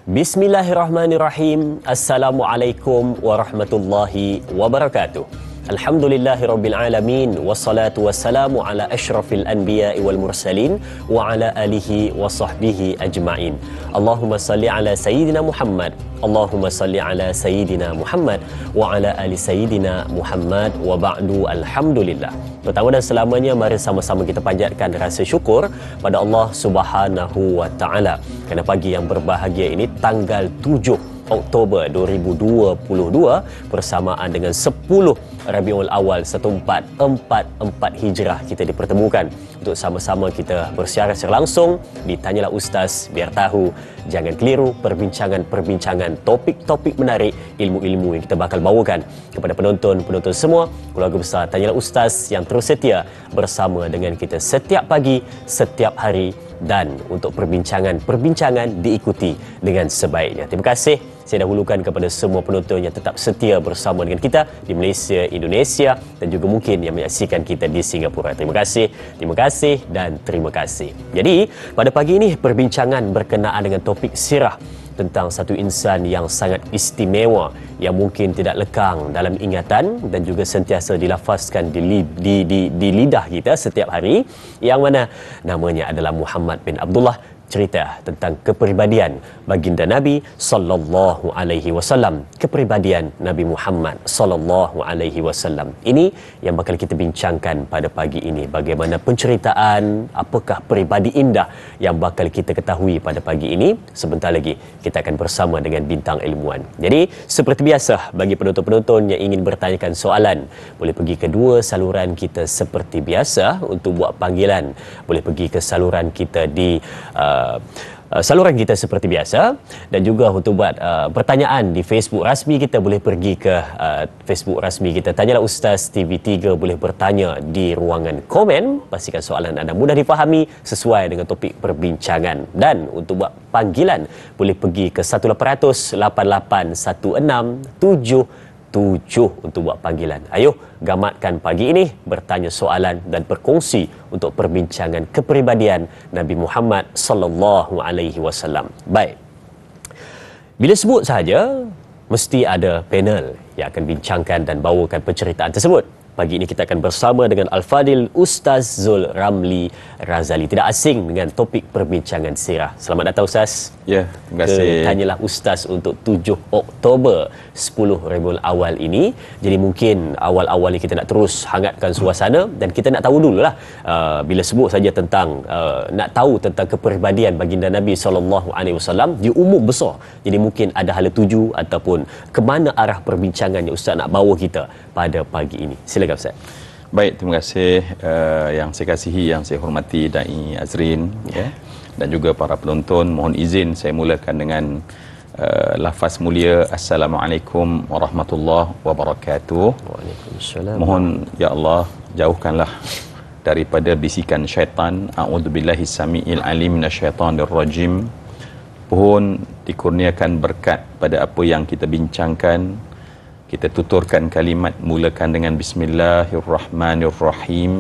Bismillahirrahmanirrahim. Assalamualaikum warahmatullahi wabarakatuh. Alhamdulillahirabbil alamin wassalatu wassalamu ala asyrafil anbiya'i wal mursalin wa ala alihi wa sahbihi ajma'in. Allahumma salli ala sayyidina Muhammad. Allahumma salli ala sayyidina Muhammad wa ala ali sayyidina Muhammad wa ba'du. Alhamdulillah. Pertama dan selamanya mari sama-sama kita panjatkan rasa syukur pada Allah Subhanahu wa taala kerana pagi yang berbahagia ini tanggal 7 Oktober 2022 bersamaan dengan 10 Rabiul Awal 1444 Hijrah kita dipertemukan untuk sama-sama kita bersiaran secara langsung di Tanyalah Ustaz, biar tahu, jangan keliru perbincangan topik-topik menarik, ilmu-ilmu yang kita bakal bawakan kepada penonton-penonton semua, keluarga besar Tanyalah Ustaz yang terus setia bersama dengan kita setiap pagi, setiap hari, dan untuk perbincangan diikuti dengan sebaiknya. Terima kasih saya dahulukan kepada semua penonton yang tetap setia bersama dengan kita di Malaysia, Indonesia dan juga mungkin yang menyaksikan kita di Singapura. Terima kasih dan terima kasih. Jadi, pada pagi ini perbincangan berkenaan dengan topik sirah tentang satu insan yang sangat istimewa yang mungkin tidak lekang dalam ingatan dan juga sentiasa dilafazkan di lidah kita setiap hari, yang mana namanya adalah Muhammad bin Abdullah. Cerita tentang kepribadian baginda Nabi sallallahu alaihi wasallam, kepribadian Nabi Muhammad sallallahu alaihi wasallam. Ini yang bakal kita bincangkan pada pagi ini. Bagaimana penceritaan, apakah peribadi indah yang bakal kita ketahui pada pagi ini. Sebentar lagi kita akan bersama dengan bintang ilmuwan. Jadi seperti biasa, bagi penonton-penonton yang ingin bertanyakan soalan, boleh pergi ke dua saluran kita seperti biasa untuk buat panggilan. Boleh pergi ke saluran kita di saluran kita seperti biasa, dan juga untuk buat pertanyaan di Facebook rasmi kita, boleh pergi ke Facebook rasmi kita Tanyalah Ustaz TV3, boleh bertanya di ruangan komen. Pastikan soalan anda mudah difahami sesuai dengan topik perbincangan, dan untuk buat panggilan boleh pergi ke 1800 8816 7 untuk buat panggilan. Ayo gamatkan pagi ini, bertanya soalan dan berkongsi untuk perbincangan kepribadian Nabi Muhammad sallallahu alaihi wasallam. Baik. Bila sebut saja, mesti ada panel yang akan bincangkan dan bawakan penceritaan tersebut. Pagi ini kita akan bersama dengan Al-Fadil Ustaz Zul Ramli Razali. Tidak asing dengan topik perbincangan sirah. Selamat datang Ustaz. Ya, terima kasih. Tanyalah Ustaz untuk 7 Oktober 10 Rabiul Awal ini. Jadi mungkin awal-awal ni kita nak terus hangatkan suasana, dan kita nak tahu dululah bila sebut saja tentang nak tahu tentang kepribadian baginda Nabi SAW di umum besar. Jadi mungkin ada hala tuju ataupun ke mana arah perbincangan yang Ustaz nak bawa kita pada pagi ini. Silakan Ustaz. Baik, terima kasih yang saya kasihi, yang saya hormati Da'i Azrin, ya, dan juga para penonton. Mohon izin saya mulakan dengan lafaz mulia Assalamualaikum warahmatullahi wabarakatuh. Waalaikumsalam. Mohon ya Allah jauhkanlah daripada bisikan syaitan. A'udzubillahi samiil alim minasyaitanir rajim. Mohon dikurniakan berkat pada apa yang kita bincangkan. Kita tuturkan kalimat, mulakan dengan Bismillahirrahmanirrahim.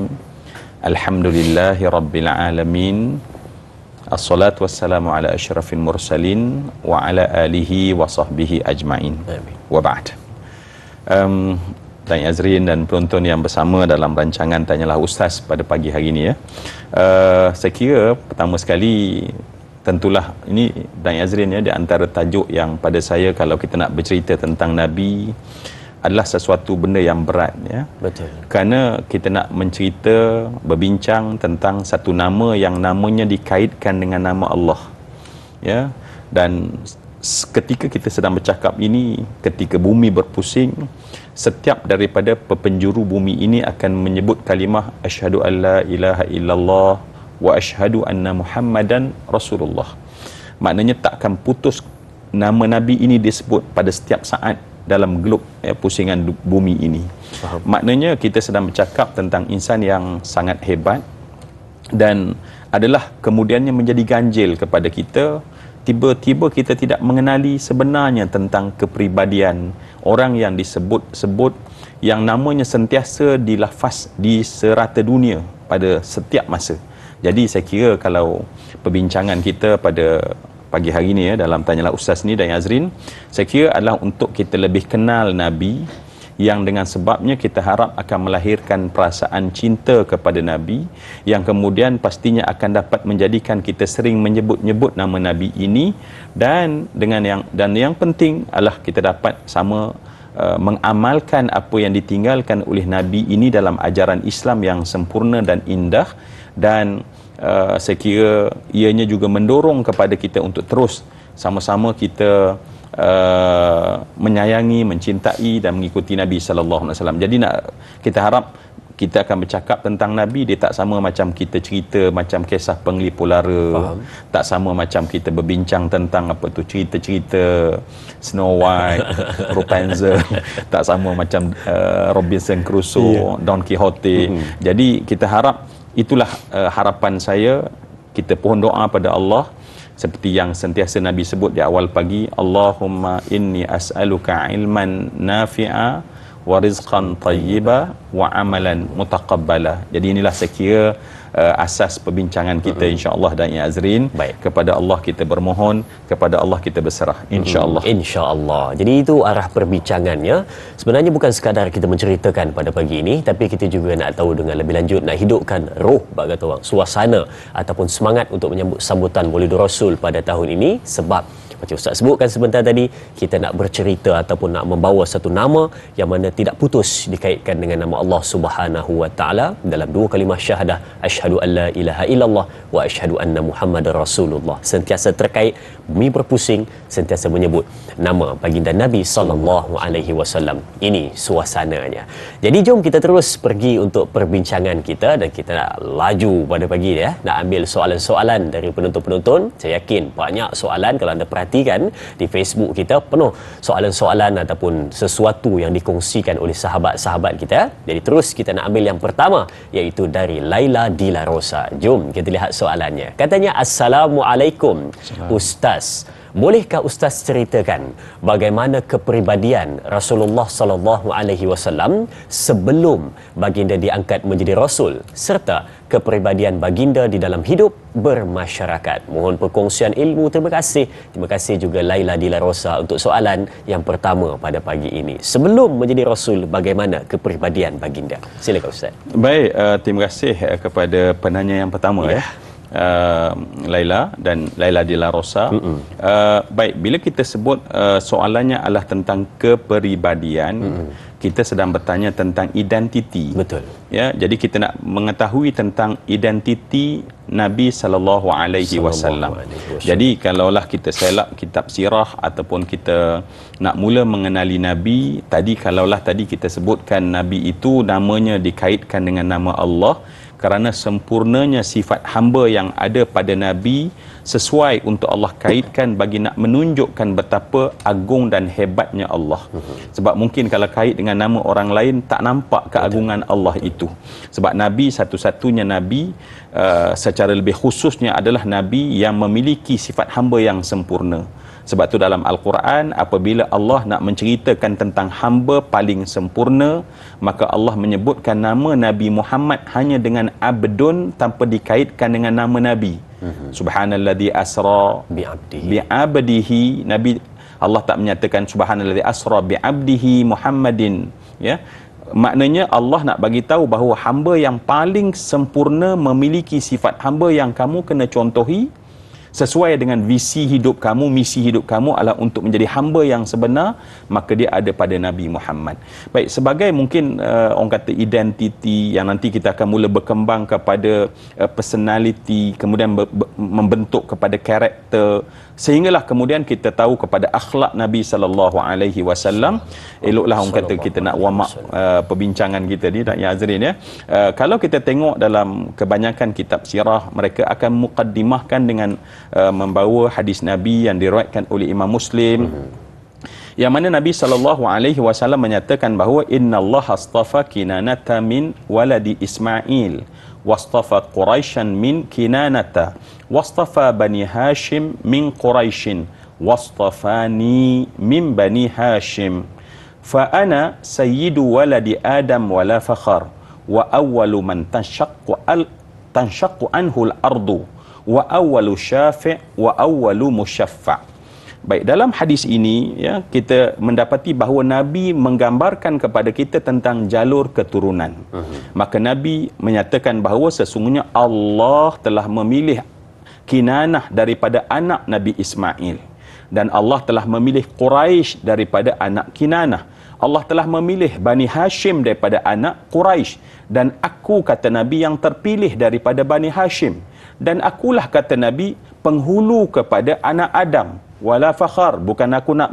Alhamdulillahirabbil alamin. Assalatu wassalamu ala asyrafil mursalin wa ala alihi wa sahbihi ajma'in. Amin. Wa ba'd. Da'i Azrin dan penonton yang bersama dalam rancangan Tanyalah Ustaz pada pagi hari ini, ya. Saya kira pertama sekali, tentulah ini Da'i Azrin, ya, di antara tajuk yang pada saya kalau kita nak bercerita tentang Nabi adalah sesuatu benda yang berat, ya. Betul. Kerana kita nak mencerita, berbincang tentang satu nama yang namanya dikaitkan dengan nama Allah, ya. Dan ketika kita sedang bercakap ini, ketika bumi berpusing, setiap daripada penjuru bumi ini akan menyebut kalimah asyhadu alla ilaha illallah wa asyhadu anna Muhammadan Rasulullah. Maknanya takkan putus nama Nabi ini disebut pada setiap saat dalam geluk, ya, pusingan bumi ini. Faham. Maknanya kita sedang bercakap tentang insan yang sangat hebat, dan adalah kemudiannya menjadi ganjil kepada kita. Tiba-tiba kita tidak mengenali sebenarnya tentang kepribadian orang yang disebut-sebut, yang namanya sentiasa dilafaz di serata dunia pada setiap masa. Jadi saya kira kalau perbincangan kita pada pagi hari ni ya, dalam Tanyalah Ustaz ni dan Azrin, saya kira adalah untuk kita lebih kenal Nabi, yang dengan sebabnya kita harap akan melahirkan perasaan cinta kepada Nabi, yang kemudian pastinya akan dapat menjadikan kita sering menyebut-nyebut nama Nabi ini, dan yang penting adalah kita dapat sama mengamalkan apa yang ditinggalkan oleh Nabi ini dalam ajaran Islam yang sempurna dan indah. Dan saya kira ianya juga mendorong kepada kita untuk terus sama-sama kita menyayangi, mencintai dan mengikuti Nabi sallallahu alaihi wasallam. Jadi kita harap kita akan bercakap tentang Nabi, dia tak sama macam kita cerita macam kisah penglipu lara. Faham. Tak sama macam kita berbincang tentang apa tu cerita-cerita Snow White, Rapunzel. Tak sama macam Robinson Crusoe, Don Quixote. Jadi kita harap, itulah harapan saya. Kita pohon doa pada Allah seperti yang sentiasa Nabi sebut di awal pagi, Allahumma inni as'aluka ilman nafi'a wa rizqan tayyiba wa amalan mutaqabbala. Jadi inilah saya kira asas perbincangan kita insya-Allah dan ya Azrin. Baik. Kepada Allah kita bermohon, kepada Allah kita berserah insya-Allah. Insya-Allah. Jadi itu arah perbincangannya. Sebenarnya bukan sekadar kita menceritakan pada pagi ini, tapi kita juga nak tahu dengan lebih lanjut, nak hidupkan roh bak kata orang, suasana ataupun semangat untuk menyambut sambutan Maulidur Rasul pada tahun ini. Sebab macam Ustaz sebutkan sebentar tadi, kita nak bercerita ataupun nak membawa satu nama yang mana tidak putus dikaitkan dengan nama Allah Subhanahu Wa Taala dalam dua kalimah syahadah, asyhadu an la ilaha illallah wa asyhadu anna Muhammadar Rasulullah. Sentiasa terkait, bumi berpusing, sentiasa menyebut nama baginda Nabi sallallahu alaihi wasallam. Ini suasananya. Jadi jom kita terus pergi untuk perbincangan kita, dan kita nak laju pada pagi ni ya, nak ambil soalan-soalan dari penonton-penonton. Saya yakin banyak soalan, kalau anda perhatikan di Facebook kita penuh soalan-soalan ataupun sesuatu yang dikongsikan oleh sahabat-sahabat kita. Jadi terus kita nak ambil yang pertama, iaitu dari Laila di La Rosa. Jom kita lihat soalannya. Katanya, Assalamualaikum Ustaz. Bolehkah Ustaz ceritakan bagaimana kepribadian Rasulullah sallallahu alaihi wasallam sebelum baginda diangkat menjadi rasul, serta kepribadian baginda di dalam hidup bermasyarakat? Mohon perkongsian ilmu. Terima kasih. Terima kasih juga Laila di La Rosa untuk soalan yang pertama pada pagi ini. Sebelum menjadi rasul, bagaimana kepribadian baginda? Silakan Ustaz. Baik, terima kasih kepada penanya yang pertama ya. Laila dan Laila di La Rosa. Baik, bila kita sebut soalannya adalah tentang kepribadian, kita sedang bertanya tentang identiti. Betul. Ya, jadi kita nak mengetahui tentang identiti Nabi sallallahu alaihi wasallam. Jadi kalaulah kita selak kitab sirah ataupun kita nak mula mengenali Nabi, kalaulah tadi kita sebutkan Nabi itu namanya dikaitkan dengan nama Allah, kerana sempurnanya sifat hamba yang ada pada Nabi sesuai untuk Allah kaitkan bagi nak menunjukkan betapa agung dan hebatnya Allah. Sebab mungkin kalau kait dengan nama orang lain tak nampak keagungan Allah itu. Sebab Nabi satu-satunya Nabi, secara lebih khususnya adalah Nabi yang memiliki sifat hamba yang sempurna. Sebab tu dalam Al-Quran, apabila Allah nak menceritakan tentang hamba paling sempurna, maka Allah menyebutkan nama Nabi Muhammad hanya dengan abdun, tanpa dikaitkan dengan nama Nabi. Subhanalladzi asra bi'abdihi. Nabi, Allah tak menyatakan Subhanalladzi asra bi'abdihi Muhammadin. Ya, maknanya Allah nak bagi tahu bahawa hamba yang paling sempurna memiliki sifat hamba yang kamu kena contohi, sesuai dengan visi hidup kamu, misi hidup kamu adalah untuk menjadi hamba yang sebenar, maka dia ada pada Nabi Muhammad. Baik, sebagai mungkin orang kata identiti yang nanti kita akan mula berkembang kepada personality, kemudian membentuk kepada karakter, sehinggalah kemudian kita tahu kepada akhlak Nabi sallallahu alaihi wasallam. Eloklah orang kata kita nak warm up perbincangan kita ni dan ya Azrin ya. Kalau kita tengok dalam kebanyakan kitab sirah, mereka akan muqaddimahkan dengan membawa hadis Nabi yang diriwayatkan oleh Imam Muslim, yang mana Nabi sallallahu alaihi wasallam menyatakan bahawa innallaha astafa Kinanata min waladi Ismail wastafa Quraisyan min Kinanata wastafa Bani Hashim min Quraisyin wastafani min Bani Hashim fa ana sayyidu waladi Adam wala fakhar wa awwalu man tanshaqqu anhu al-ardu wa awwalu syafi' wa awwalu musyaffa'. Baik, dalam hadis ini ya kita mendapati bahawa Nabi menggambarkan kepada kita tentang jalur keturunan. Maka Nabi menyatakan bahawa sesungguhnya Allah telah memilih Kinanah daripada anak Nabi Ismail, dan Allah telah memilih Quraisy daripada anak Kinanah. Allah telah memilih Bani Hashim daripada anak Quraisy, dan aku, kata Nabi, yang terpilih daripada Bani Hashim, dan akulah, kata Nabi, penghulu kepada anak Adam. Wala fakhar, bukan aku nak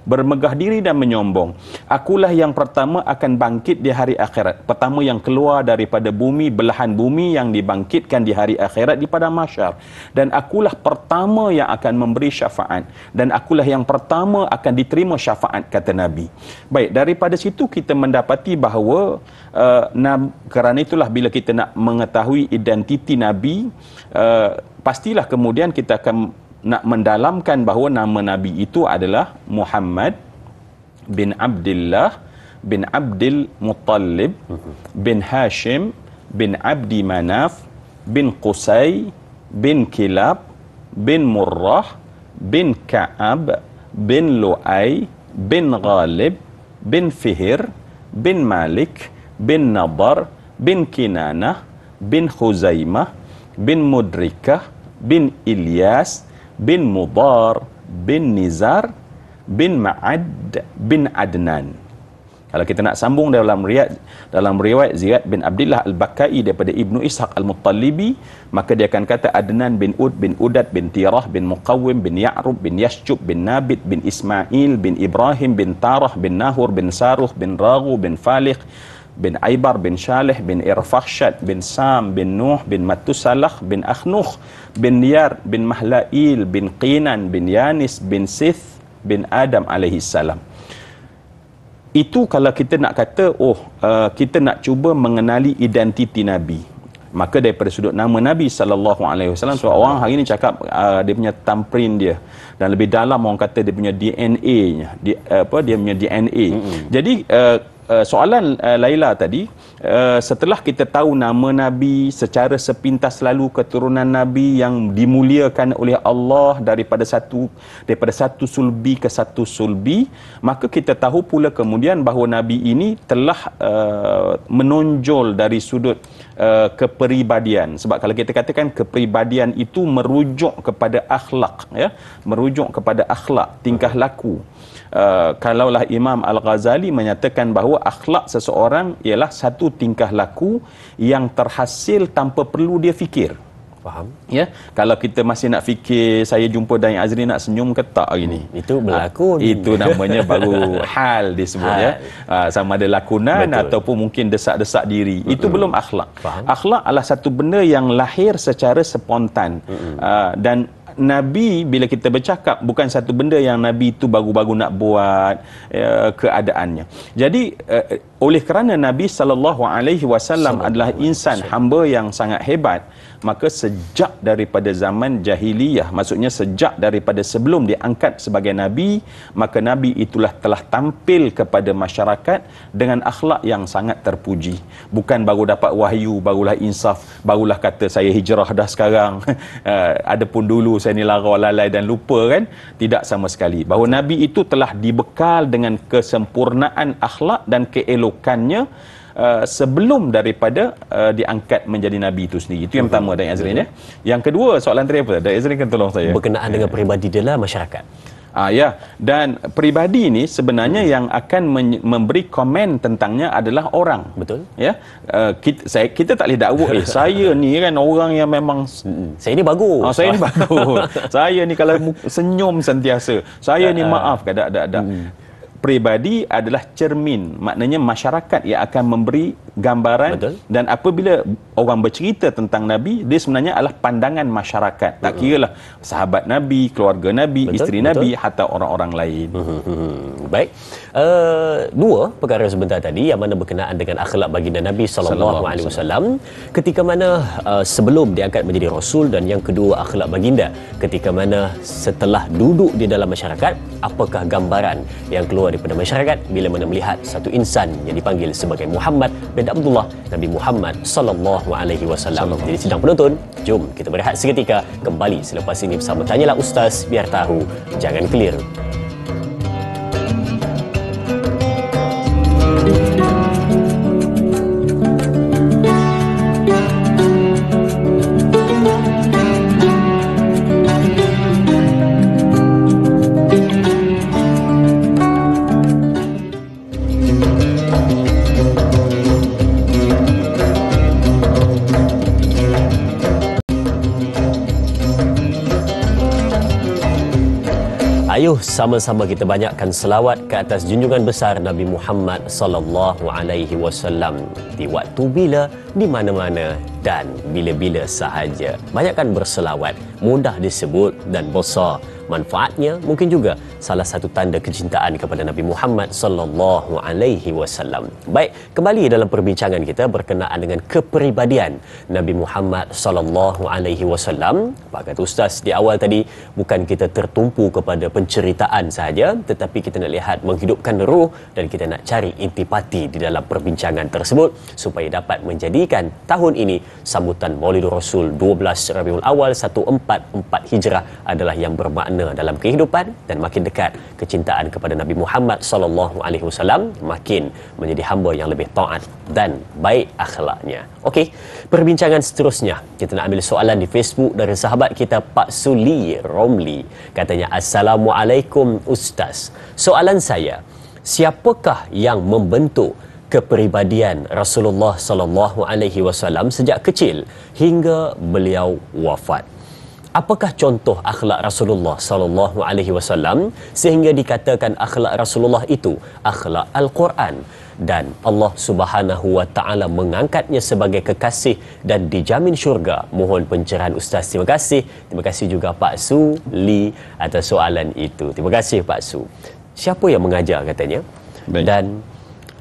bermegah diri dan menyombong. Akulah yang pertama akan bangkit di hari akhirat, pertama yang keluar daripada bumi, belahan bumi yang dibangkitkan di hari akhirat di padang mahsyar, dan akulah pertama yang akan memberi syafaat, dan akulah yang pertama akan diterima syafaat, kata Nabi. Baik, daripada situ kita mendapati bahawa kerana itulah bila kita nak mengetahui identiti Nabi, pastilah kemudian kita akan nak mendalamkan bahawa nama Nabi itu adalah Muhammad bin Abdullah bin Abdul Muttalib bin Hashim bin Abdi Manaf bin Qusay bin Kilab bin Murrah bin Ka'ab bin Lu'ay bin Ghalib bin Fihir bin Malik bin Nadar bin Kinanah bin Khuzaimah bin Mudrikah bin Ilyas bin Mudar bin Nizar bin Ma'ad bin Adnan. Kalau kita nak sambung dalam riwayat Ziyad bin Abdullah Al-Bakai daripada Ibnu Ishaq Al-Muttalibi, maka dia akan kata Adnan bin Ud bin Udad bin Tirah bin Muqawwim bin Ya'rub bin Yashjub bin Nabit bin Ismail bin Ibrahim bin Tarah bin Nahur bin Saruh bin Raghu bin Falih bin Aibar bin Shalih bin Irfakhshad bin Sam bin Nuh bin Matusalah bin Akhnukh bin Niyar bin Mahlail bin Qinan bin Yanis bin Sith bin Adam alaihi salam. Itu kalau kita nak kata kita nak cuba mengenali identiti Nabi. Maka daripada sudut nama Nabi sallallahu alaihi wasallam, sebab orang hari ni cakap dia punya thumbprint dia, dan lebih dalam orang kata dia punya DNA-nya, dia punya DNA. Jadi soalan Laila tadi, setelah kita tahu nama Nabi, secara sepintas lalu keturunan Nabi yang dimuliakan oleh Allah daripada satu sulbi ke satu sulbi, maka kita tahu pula kemudian bahawa Nabi ini telah menonjol dari sudut kepribadian. Sebab kalau kita katakan kepribadian itu merujuk kepada akhlak, ya, merujuk kepada akhlak, tingkah laku. Kalaulah Imam Al-Ghazali menyatakan bahawa akhlak seseorang ialah satu tingkah laku yang terhasil tanpa perlu dia fikir. Faham? Ya, kalau kita masih nak fikir, saya jumpa Dain Azri nak senyum ke tak hari ni, itu berlakon. Itu namanya baru hal disebut, ya. Sama ada lakonan. Betul. Ataupun mungkin desak-desak diri. Itu belum akhlak. Faham? Akhlak adalah satu benda yang lahir secara spontan. Dan Nabi, bila kita bercakap, bukan satu benda yang Nabi itu baru-baru nak buat keadaannya. Jadi oleh kerana Nabi SAW adalah insan, hamba yang sangat hebat, maka sejak daripada zaman jahiliyah, maksudnya sejak daripada sebelum diangkat sebagai Nabi, maka Nabi itulah telah tampil kepada masyarakat dengan akhlak yang sangat terpuji. Bukan baru dapat wahyu, barulah insaf, barulah kata saya hijrah dah sekarang, adapun dulu saya ni lara lalai dan lupa, kan? Tidak sama sekali. Bahawa Nabi itu telah dibekal dengan kesempurnaan akhlak dan keelokannya sebelum daripada diangkat menjadi Nabi itu sendiri. Itu yang pertama, Dain Azrin, ya. Yang kedua, soalan tadi apa? Dain Azrin kan tolong saya. Berkenaan dengan peribadi dia lah, masyarakat. Ya, dan peribadi ini sebenarnya yang akan memberi komen tentangnya adalah orang. Betul. Ya, kita tak boleh dakwa saya ni kan orang yang memang saya ni bagus. Saya ni bagus. Saya ni kalau senyum sentiasa. Saya ni maaf kada. Peribadi adalah cermin, maknanya masyarakat yang akan memberi gambaran. Betul. Dan apabila orang bercerita tentang Nabi, dia sebenarnya adalah pandangan masyarakat. Tak kiralah sahabat Nabi, keluarga Nabi, isteri Nabi, hatta orang-orang lain. Baik. Dua perkara sebentar tadi yang mana berkenaan dengan akhlak baginda Nabi SAW, ketika mana sebelum diangkat menjadi Rasul, dan yang kedua akhlak baginda ketika mana setelah duduk di dalam masyarakat, apakah gambaran yang keluar daripada masyarakat bila mana melihat satu insan yang dipanggil sebagai Muhammad bin bin Abdullah Nabi Muhammad sallallahu alaihi wasallam. Jadi sidang penonton, jom kita berehat seketika, kembali selepas ini bersama Tanyalah Ustaz, biar tahu jangan keliru. Ayuh sama-sama kita banyakkan selawat ke atas junjungan besar Nabi Muhammad sallallahu alaihi wasallam di waktu bila, di mana-mana dan bila-bila sahaja. Banyakkan berselawat, mudah disebut dan besar manfaatnya, mungkin juga salah satu tanda kecintaan kepada Nabi Muhammad sallallahu alaihi wasallam. Baik, kembali dalam perbincangan kita berkenaan dengan kepribadian Nabi Muhammad sallallahu alaihi wasallam. Pak kata Ustaz di awal tadi, bukan kita tertumpu kepada penceritaan sahaja, tetapi kita nak lihat menghidupkan ruh dan kita nak cari intipati di dalam perbincangan tersebut supaya dapat menjadikan tahun ini sambutan Maulidur Rasul 12 Rabiul Awal 1444 Hijrah adalah yang bermakna dalam kehidupan, dan makin dekat kecintaan kepada Nabi Muhammad sallallahu alaihi wasallam, makin menjadi hamba yang lebih taat dan baik akhlaknya. Okey, perbincangan seterusnya kita nak ambil soalan di Facebook dari sahabat kita Pak Suli Romli. Katanya, Assalamualaikum Ustaz. Soalan saya, siapakah yang membentuk kepribadian Rasulullah sallallahu alaihi wasallam sejak kecil hingga beliau wafat? Apakah contoh akhlak Rasulullah sallallahu alaihi wasallam sehingga dikatakan akhlak Rasulullah itu akhlak Al-Quran, dan Allah Subhanahu wa taala mengangkatnya sebagai kekasih dan dijamin syurga? Mohon pencerahan Ustaz. Terima kasih. Terima kasih juga Pak Su Li atas soalan itu. Terima kasih Pak Su. Siapa yang mengajar katanya? Baik. Dan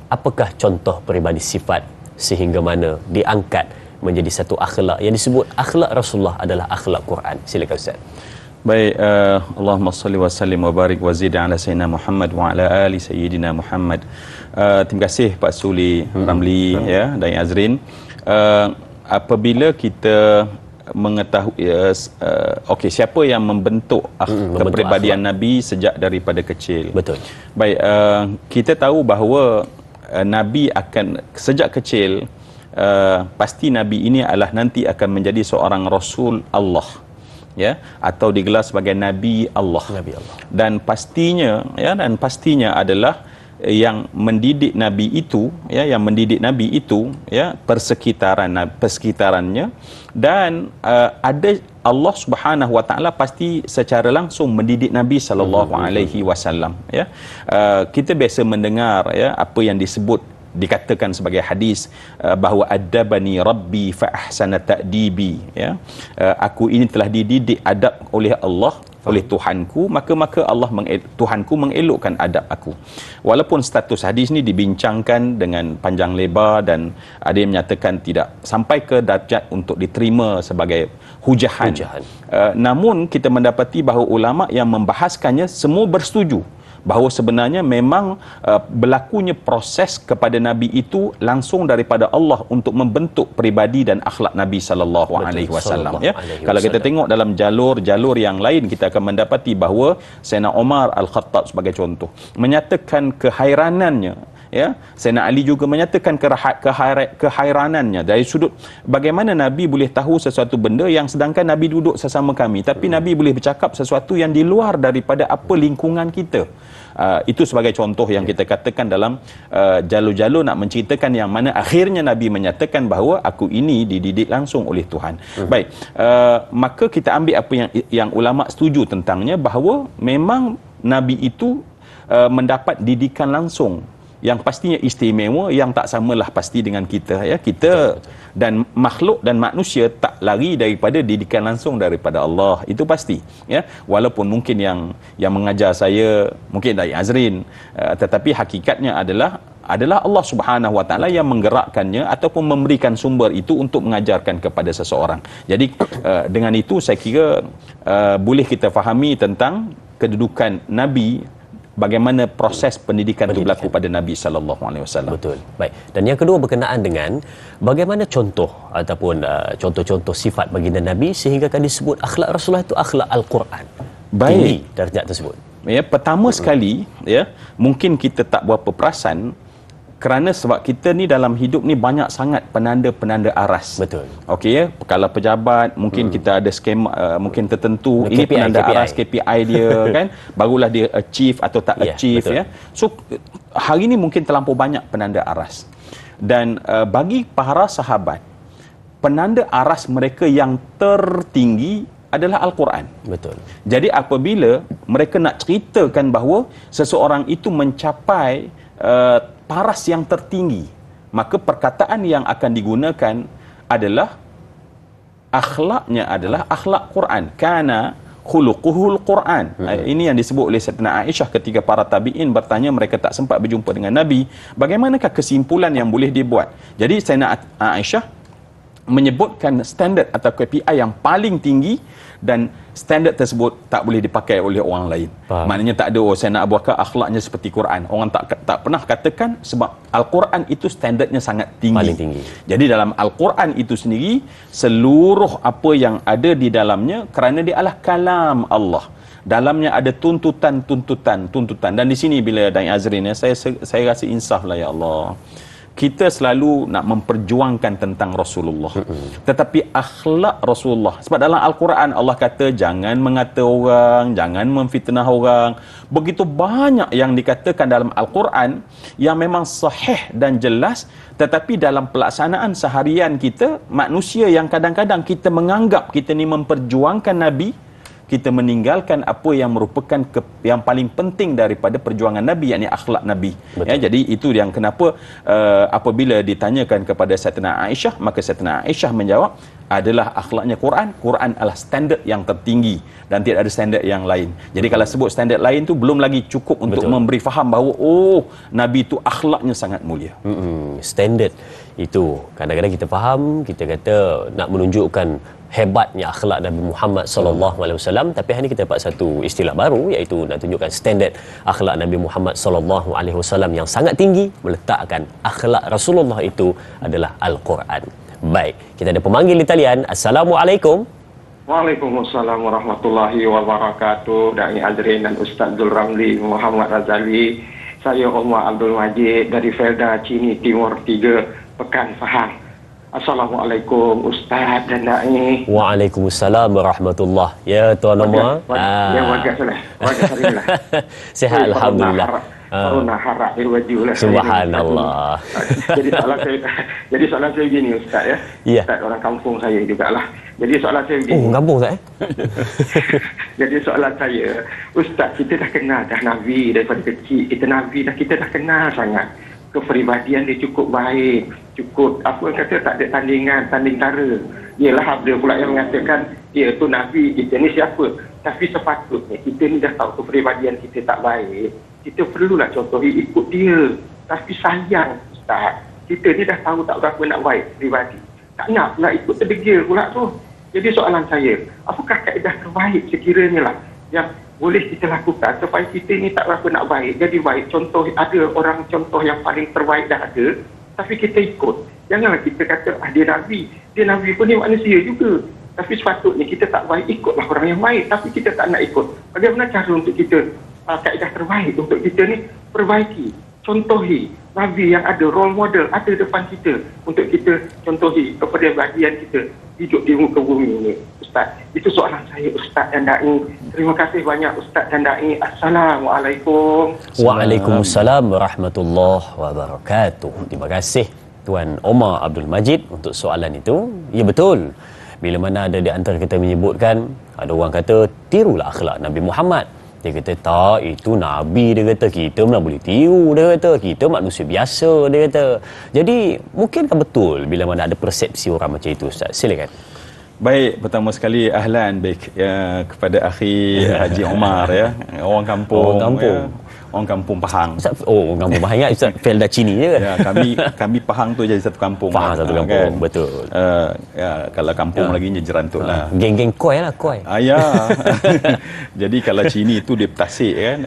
apakah contoh peribadi sifat sehingga mana diangkat menjadi satu akhlak yang disebut akhlak Rasulullah adalah akhlak Quran? Silakan Ustaz. Baik, Allahumma salli wa sallim wa barik wa zid ala sayyidina Muhammad wa ala ali sayyidina Muhammad. Terima kasih Pak Suli Ramli ya, dan Azrin. Apabila kita mengetahui okey, siapa yang membentuk kepribadian Nabi sejak daripada kecil? Betul. Baik, kita tahu bahawa Nabi akan sejak kecil pasti Nabi ini adalah nanti akan menjadi seorang Rasul Allah, ya, atau digelar sebagai Nabi Allah. Nabi Allah. Dan pastinya adalah yang mendidik Nabi itu, ya, yang mendidik Nabi itu, ya, persekitarannya, dan ada Allah Subhanahu wa taala pasti secara langsung mendidik Nabi sallallahu alaihi wasallam, ya. Kita biasa mendengar, ya, apa yang dikatakan sebagai hadis bahawa adabani rabbi fa ahsana ta'dibi, ya. Aku ini telah dididik adab oleh Allah, oleh Tuhanku, maka Tuhanku mengelokkan adab aku. Walaupun status hadis ni dibincangkan dengan panjang lebar dan ada yang menyatakan tidak sampai ke darjat untuk diterima sebagai hujahan. Namun kita mendapati bahawa ulama yang membahaskannya semua bersetuju bahawa sebenarnya memang berlakunya proses kepada Nabi itu langsung daripada Allah untuk membentuk peribadi dan akhlak Nabi sallallahu alaihi wasallam, ya. Kalau kita tengok dalam jalur yang lain, kita akan mendapati bahawa Sayyidina Umar Al-Khattab sebagai contoh menyatakan kehairanannya, ya. Sayyidina Ali juga menyatakan kehairanannya dari sudut bagaimana Nabi boleh tahu sesuatu benda yang sedangkan Nabi duduk sesama kami, tapi Nabi boleh bercakap sesuatu yang di luar daripada apa lingkungan kita. Itu sebagai contoh yang kita katakan dalam jalur-jalur nak menceritakan yang mana akhirnya Nabi menyatakan bahawa aku ini dididik langsung oleh Tuhan. Baik, maka kita ambil apa yang ulama setuju tentangnya, bahawa memang Nabi itu mendapat didikan langsung yang pastinya istimewa, yang tak samalah pasti dengan kita, ya. Kita dan makhluk dan manusia tak lari daripada didikan langsung daripada Allah, itu pasti, ya. Walaupun mungkin yang mengajar saya mungkin dari Azrin, tetapi hakikatnya adalah Allah Subhanahu wa taala yang menggerakkannya ataupun memberikan sumber itu untuk mengajarkan kepada seseorang. Jadi dengan itu saya kira boleh kita fahami tentang kedudukan Nabi bagaimana proses pendidikan itu berlaku pada Nabi sallallahu alaihi wasallam. Betul. Baik. Dan yang kedua berkenaan dengan bagaimana contoh ataupun contoh-contoh sifat baginda Nabi sehingga kan disebut akhlak Rasulullah itu akhlak Al-Quran. Baik. Tinggi darjat tersebut. Ya, pertama sekali ya, mungkin kita tak berapa perasan kerana sebab kita ni dalam hidup ni banyak sangat penanda-penanda aras. Betul. Okey ya, kalau pejabat mungkin kita ada skema mungkin tertentu, KPI, ini penanda KPI. aras KPI dia kan, barulah dia achieve atau tak Ya, achieve betul. ya. So hari ni mungkin terlampau banyak penanda aras. Dan bagi para sahabat, penanda aras mereka yang tertinggi adalah Al-Quran. Betul. Jadi apabila mereka nak ceritakan bahawa seseorang itu mencapai paras yang tertinggi, maka perkataan yang akan digunakan adalah akhlaknya adalah akhlak Quran. Kana khuluquhul Quran. Ini yang disebut oleh Sayyidatina Aisyah ketika para tabi'in bertanya, mereka tak sempat berjumpa dengan Nabi, bagaimanakah kesimpulan yang boleh dibuat? Jadi Sayyidatina Aisyah menyebutkan standard atau KPI yang paling tinggi, dan standard tersebut tak boleh dipakai oleh orang lain. Faham. Maknanya tak ada, oh saya nak Abu Bakar akhlaknya seperti Quran. Orang tak pernah katakan, sebab Al-Quran itu standardnya sangat tinggi. Paling tinggi. Jadi dalam Al-Quran itu sendiri, seluruh apa yang ada di dalamnya, kerana dia adalah kalam Allah, dalamnya ada tuntutan. Dan di sini bila Dain Azrin ya, saya rasa insaf lah ya Allah. Kita selalu nak memperjuangkan tentang Rasulullah. Tetapi akhlak Rasulullah, sebab dalam Al-Quran Allah kata jangan mengata orang, jangan memfitnah orang. Begitu banyak yang dikatakan dalam Al-Quran yang memang sahih dan jelas, tetapi dalam pelaksanaan seharian kita, manusia yang kadang-kadang kita menganggap kita ni memperjuangkan Nabi, kita meninggalkan apa yang merupakan yang paling penting daripada perjuangan Nabi, yakni akhlak Nabi. Ya, jadi itu yang kenapa apabila ditanyakan kepada Sayyidatina Aisyah, maka Sayyidatina Aisyah menjawab adalah akhlaknya Quran. Quran adalah standard yang tertinggi dan tidak ada standard yang lain. Jadi kalau sebut standard lain tu belum lagi cukup untuk memberi faham bahawa oh, Nabi itu akhlaknya sangat mulia. Standard itu kadang-kadang kita faham, kita kata nak menunjukkan hebatnya akhlak Nabi Muhammad sallallahu alaihi wasallam, tapi hari ini kita dapat satu istilah baru, iaitu nak tunjukkan standard akhlak Nabi Muhammad sallallahu alaihi wasallam yang sangat tinggi, meletakkan akhlak Rasulullah itu adalah Al-Quran. Baik, kita ada pemanggil di talian. Assalamualaikum. Waalaikumsalam warahmatullahi wabarakatuh. Da'i Azrin dan Ustaz Zul Ramli Muhammad Razali. Saya Omar Abdul Majid dari Felda Cini Timur 3, Pekan Faham. Assalamualaikum Ustaz dan Da'i. Waalaikumsalam warahmatullahi. Ya Tuan Omar. Ya wajah salah. Wajah salah. Sihat alhamdulillah. Corona harap irwajulah. Subhanallah. Jadi soalan saya begini Ustaz ya. Ya. Ustaz orang kampung saya jugalah. Jadi soalan saya begini. Oh, kampung tak Jadi soalan saya, Ustaz, kita dah kenal dah Nabi daripada kecil. Kita dah kenal sangat. Kepribadian dia cukup baik, cukup apa kata tak ada tanding tara. Ialah ada pula yang mengatakan dia tu Nabi, kita ni siapa? Tapi sepatutnya kita ni dah tahu kepribadian kita tak baik, kita perlulah contohi ikut dia. Tapi sayang Ustaz, kita ni dah tahu tak berapa nak baik pribadi, tak nak pula ikut terdegil pula tu. Jadi soalan saya, apakah kaedah terbaik sekiranya lah yang boleh kita lakukan supaya kita ni tak berapa nak baik jadi baik? Contoh, ada orang contoh yang paling terbaik dah ada, tapi kita ikut. Janganlah kita kata dia Nabi pun ni manusia juga, tapi sepatutnya kita tak baik, ikutlah orang yang baik, tapi kita tak nak ikut. Bagaimana cara untuk kita kaedah terbaik untuk kita ni perbaiki, contohi Nabi yang ada, role model ada depan kita untuk kita contohi kepada bagian kita hidup di muka bumi ini. Ustaz, itu soalan saya Ustaz dan Da'i. Terima kasih banyak Ustaz dan Da'i. Assalamualaikum. Waalaikumsalam warahmatullahi wabarakatuh. Terima kasih Tuan Omar Abdul Majid untuk soalan itu. Ya betul. Bila mana ada di antara kita menyebutkan, ada orang kata tirulah akhlak Nabi Muhammad. Dia kata tak, itu Nabi, dia kata kita mana boleh tiru, dia kata kita manusia biasa, dia kata. Jadi mungkinkah betul bila mana ada persepsi orang macam itu Ustaz? Silakan. Baik, pertama sekali ahlan baik kepada akhi Haji Omar ya, orang kampung. Orang kampung. Ya. orang kampung Pahang. Ustaz, orang kampung Pahang ingat Ustaz Felda Cini je kan? Ya, kami Pahang tu jadi satu kampung. Pahang satu kampung, betul. Ya, kalau kampung lagi Jerantut lah. Geng-geng koi lah, koi. Ya. Jadi kalau Cini tu dia Tasik kan.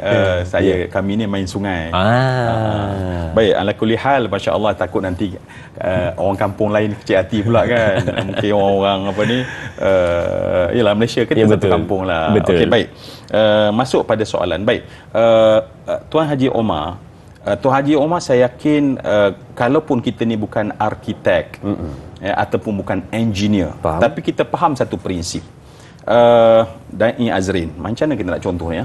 Kami ni main sungai. Baik, ala kulli hal, masya-Allah, takut nanti orang kampung lain kecil hati pula kan. Mungkin orang apa ni yalah, Malaysia kita satu kampung lah. Okey, baik. Masuk pada soalan. Baik. Tuan Haji Omar, saya yakin kalaupun kita ni bukan arkitek ataupun bukan engineer, tapi kita faham satu prinsip. Da'i Azrin, macam mana kita nak contohnya?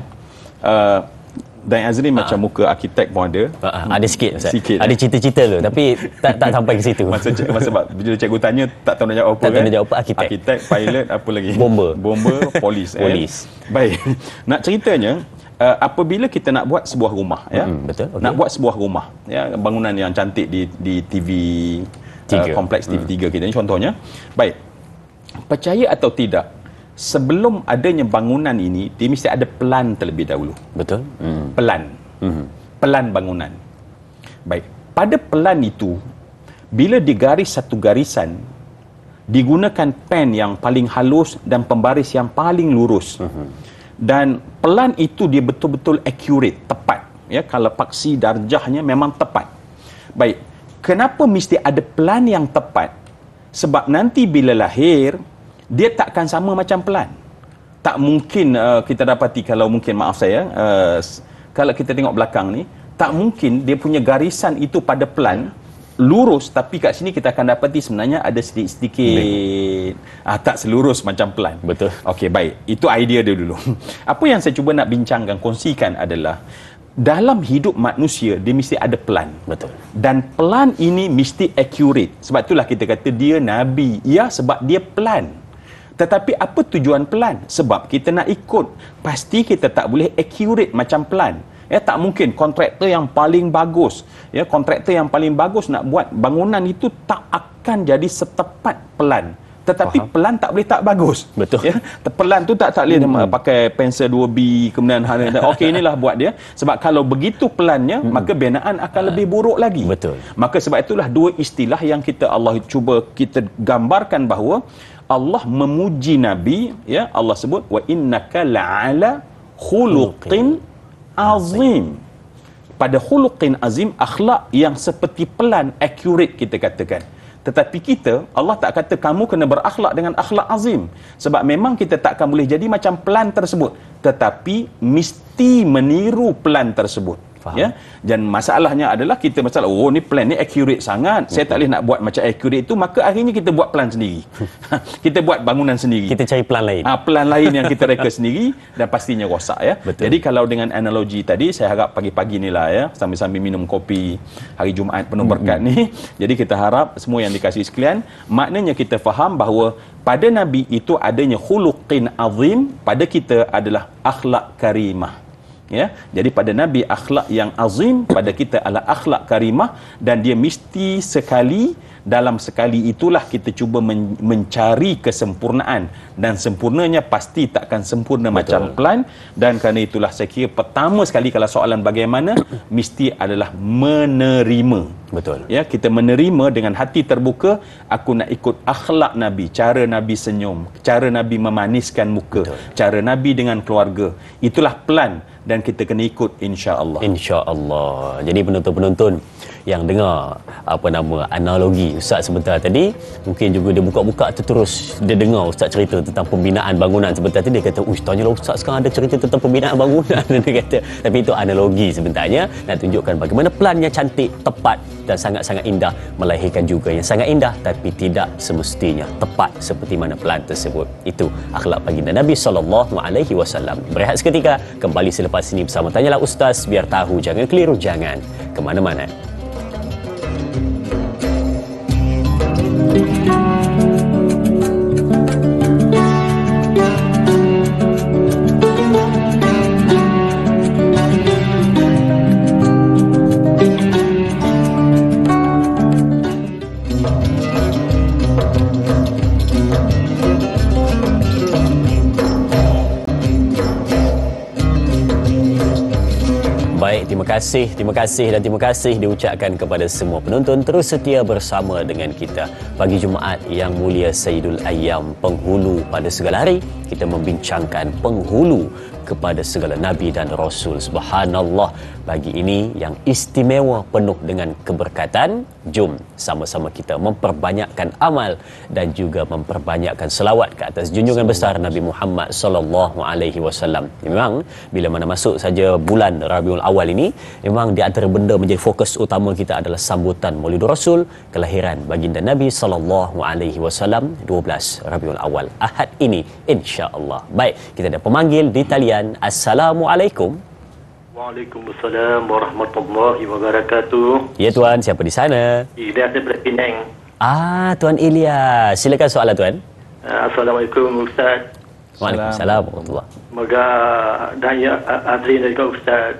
Da'i Azrin macam muka arkitek pun ada. Ada sikit Ustaz. Ada cita-cita tu, tapi tak sampai ke situ. Masa sebab bila cikgu tanya tak tahu nak jawab apa. Tak tahu nak jawab apa. Arkitek, pilot, apa lagi? Bomber, polis. Baik. Nak ceritanya, apabila kita nak buat sebuah rumah, betul. Okay. Nak buat sebuah rumah, bangunan yang cantik di TV kompleks TV3 kita ni contohnya. Baik. Percaya atau tidak, sebelum adanya bangunan ini, dia mesti ada pelan terlebih dahulu. Betul. Pelan bangunan. Baik. Pada pelan itu, bila digaris satu garisan, digunakan pen yang paling halus dan pembaris yang paling lurus. Dan pelan itu dia betul-betul accurate, tepat. Ya, kalau paksi darjahnya memang tepat. Baik. Kenapa mesti ada pelan yang tepat? Sebab nanti bila lahir, dia takkan sama macam pelan. Tak mungkin kita dapati, kalau mungkin, maaf saya, kalau kita tengok belakang ni, tak mungkin dia punya garisan itu pada pelan lurus, tapi kat sini kita akan dapati sebenarnya ada sedikit-sedikit tak selurus macam pelan. Betul. Okey, baik. Itu idea dia dulu. Apa yang saya cuba nak bincangkan, kongsikan adalah dalam hidup manusia dia mesti ada pelan. Betul. Dan pelan ini mesti accurate. Sebab itulah kita kata dia nabi. Ya, sebab dia pelan. Tetapi apa tujuan pelan? Sebab kita nak ikut. Pasti kita tak boleh accurate macam pelan. Ya, tak mungkin kontraktor yang paling bagus, nak buat bangunan itu tak akan jadi setepat pelan. Tetapi pelan tak boleh tak bagus. Betul. Ya, pelan tu tak boleh pakai pensel 2B kemudian okey, inilah buat dia. Sebab kalau begitu pelannya, maka binaan akan lebih buruk lagi. Betul. Maka sebab itulah dua istilah yang Allah cuba kita gambarkan bahawa Allah memuji Nabi, ya, Allah sebut wa innaka la'ala khuluqin azim. Pada khuluqin azim, akhlak yang seperti pelan, accurate kita katakan. Tetapi kita, Allah tak kata kamu kena berakhlak dengan akhlak azim. Sebab memang kita takkan boleh jadi macam pelan tersebut. Tetapi mesti meniru pelan tersebut. Faham. Ya? Dan masalahnya adalah kita ni plan ni accurate sangat. Saya tak boleh nak buat macam accurate itu, maka akhirnya kita buat plan sendiri. Kita buat bangunan sendiri. Kita cari pelan lain. Pelan lain yang kita reka sendiri dan pastinya rosak, ya. Betul. Jadi kalau dengan analogi tadi, saya harap pagi-pagi ni lah, ya, sambil-sambil minum kopi hari Jumaat penuh berkat ni. Jadi kita harap semua yang dikasihi sekalian, maknanya kita faham bahawa pada Nabi itu adanya khuluqin azim, pada kita adalah akhlak karimah. Ya, jadi pada Nabi akhlak yang azim, pada kita adalah akhlak karimah, dan dia mesti dalam sekali itulah kita cuba mencari kesempurnaan, dan sempurnanya pasti takkan sempurna. Betul. Macam pelan. Dan kerana itulah saya kira pertama sekali kalau soalan bagaimana, mesti adalah menerima. Betul. Ya, kita menerima dengan hati terbuka. Aku nak ikut akhlak Nabi, cara Nabi senyum, cara Nabi memaniskan muka. Betul. Cara Nabi dengan keluarga. Itulah pelan dan kita kena ikut, insya-Allah. Insya-Allah. Jadi penonton-penonton yang dengar analogi Ustaz sebentar tadi, mungkin juga dia buka-buka terus dia dengar Ustaz cerita tentang pembinaan bangunan sebentar tadi, dia kata, tanyalah Ustaz sekarang ada cerita tentang pembinaan bangunan. Dia kata, tapi itu analogi sebenarnya, nak tunjukkan bagaimana pelannya cantik, tepat dan sangat-sangat indah, melahirkan juga yang sangat indah tapi tidak semestinya tepat seperti mana pelan tersebut. Itu akhlak baginda Nabi SAW. Berehat seketika, kembali selepas ini bersama Tanyalah Ustaz, biar tahu jangan keliru, jangan ke mana-mana. Baik, terima kasih dan terima kasih diucapkan kepada semua penonton terus setia bersama dengan kita. Pagi Jumaat yang mulia Sayyidul Ayyam, penghulu pada segala hari, kita membincangkan penghulu kepada segala Nabi dan Rasul. Subhanallah, pagi ini yang istimewa penuh dengan keberkatan. Jom sama-sama kita memperbanyakkan amal dan juga memperbanyakkan selawat ke atas junjungan besar Nabi Muhammad sallallahu alaihi wasallam. Memang bila mana masuk saja bulan Rabiul Awal ini, memang di antara benda menjadi fokus utama kita adalah sambutan Maulidur Rasul, kelahiran baginda Nabi sallallahu alaihi wasallam 12 Rabiul Awal Ahad ini insya-Allah. Baik, kita ada pemanggil di talian. Assalamualaikum. Waalaikumsalam warahmatullahi wabarakatuh. Ya tuan, siapa di sana? Ilyas daripada Penang. Tuan Ilyas, silakan soalan tuan. Assalamualaikum Ustaz. Waalaikumsalam warahmatullahi. Semoga daya Azrin dari Ustaz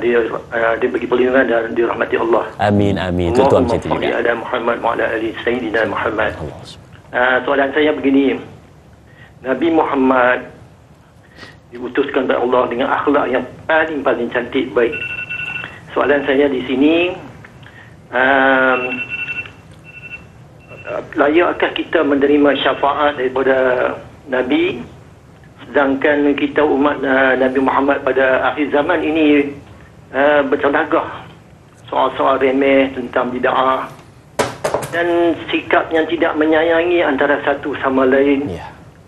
dia bagi perlindungan dan dirahmati Allah. Amin amin. Itu tuan macam tu juga. Ada Muhammad wa ala ali sayyidina Muhammad. Soalan saya begini. Nabi Muhammad diutuskan oleh Allah dengan akhlak yang paling cantik, baik. Soalan saya di sini, layakkah kita menerima syafaat daripada Nabi, sedangkan kita umat Nabi Muhammad pada akhir zaman ini bertelagah soal-soal remeh tentang bid'ah dan sikap yang tidak menyayangi antara satu sama lain,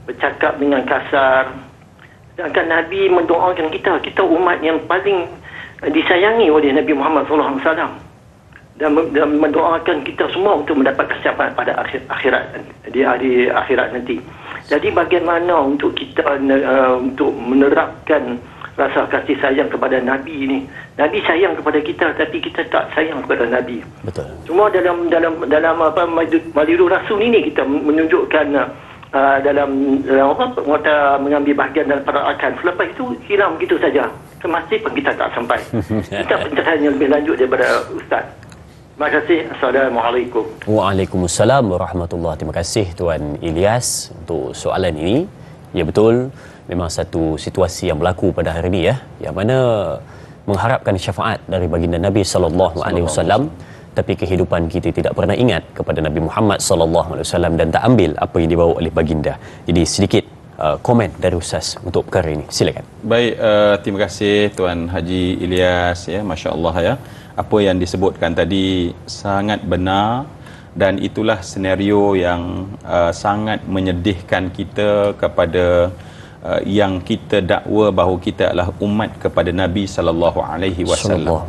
bercakap dengan kasar. Sedangkan Nabi mendoakan kita umat yang paling disayangi oleh Nabi Muhammad SAW, dan mendoakan kita semua untuk mendapat kesyafaat pada akhirat, di hari akhirat nanti. Jadi bagaimana untuk kita untuk menerapkan rasa kasih sayang kepada Nabi ini? Nabi sayang kepada kita, tapi kita tak sayang kepada Nabi. Betul. Cuma dalam Maulidur Rasul ini kita menunjukkan dalam mengambil bahagian dalam perayaan. Selepas itu hilang begitu saja. Ke masjid pun kita tak sampai. Kita pencerahan yang lebih lanjut daripada Ustaz. Terima kasih. Assalamualaikum. Waalaikumsalam warahmatullahi. Terima kasih Tuan Ilyas untuk soalan ini. Ya betul, memang satu situasi yang berlaku pada hari ini yang mana mengharapkan syafaat dari baginda Nabi sallallahu alaihi wasallam, tapi kehidupan kita tidak pernah ingat kepada Nabi Muhammad sallallahu alaihi wasallam dan tak ambil apa yang dibawa oleh baginda. Jadi sedikit komen dari Ustaz untuk perkara ini. Silakan. Baik, terima kasih Tuan Haji Ilyas masya-Allah Apa yang disebutkan tadi sangat benar, dan itulah senario yang sangat menyedihkan kita kepada yang kita dakwa bahawa kita adalah umat kepada Nabi sallallahu alaihi wasallam.